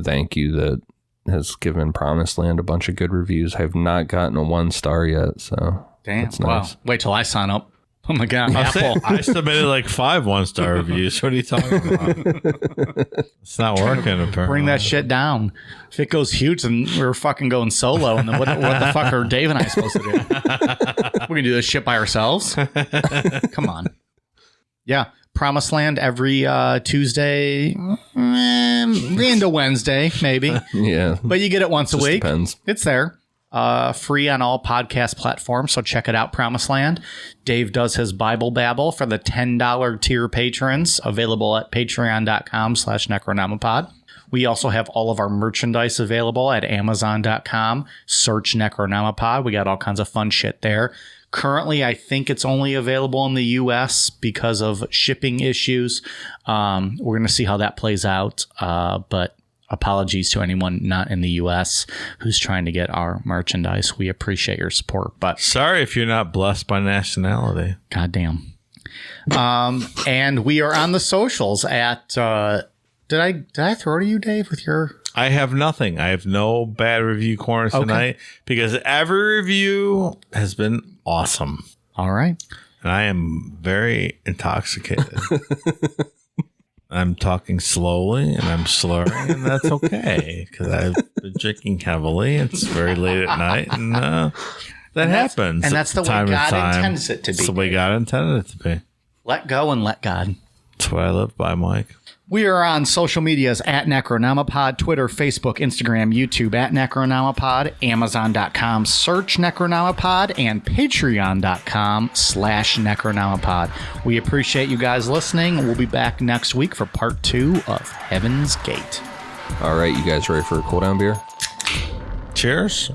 thank you that has given Promised Land a bunch of good reviews. I have not gotten a 1-star yet, so Damn. that's Wow. nice. Wait till I sign up. Oh my God. I Apple. submitted like 5 1-star reviews. What are you talking about? It's not working, apparently. Bring that shit down. If it goes huge, then we're fucking going solo. And then what the fuck are Dave and I supposed to do? We're going to do this shit by ourselves? Come on. Yeah. Promised Land every Tuesday into Wednesday, maybe. Yeah. But you get it once a Just week. depends. It's there. Free on all podcast platforms, so check it out, Promised Land. Dave does his Bible Babble for the $10 tier patrons, available at patreon.com/Necronomipod. We also have all of our merchandise available at amazon.com. Search Necronomipod. We got all kinds of fun shit there. Currently, I think it's only available in the U.S. because of shipping issues. We're going to see how that plays out, but apologies to anyone not in the U.S. who's trying to get our merchandise. We appreciate your support, but Sorry if you're not blessed by nationality. goddamn. And we are on the socials at. Did I throw to you, Dave, with your? I have nothing. I have no bad review corner tonight because every review has been awesome. All right. And I am very intoxicated. I'm talking slowly and I'm slurring, and that's okay because I've been drinking heavily. It's very late at night, and that happens. And that's the way God intends it to be. It's the way God intended it to be. Let go and let God. That's what I live by, Mike. We are on social medias at Necronomipod, Twitter, Facebook, Instagram, YouTube at Necronomipod, Amazon.com, search Necronomipod, and Patreon.com/Necronomipod. We appreciate you guys listening. We'll be back next week for part 2 of Heaven's Gate. All right, you guys ready for a cool down beer? Cheers.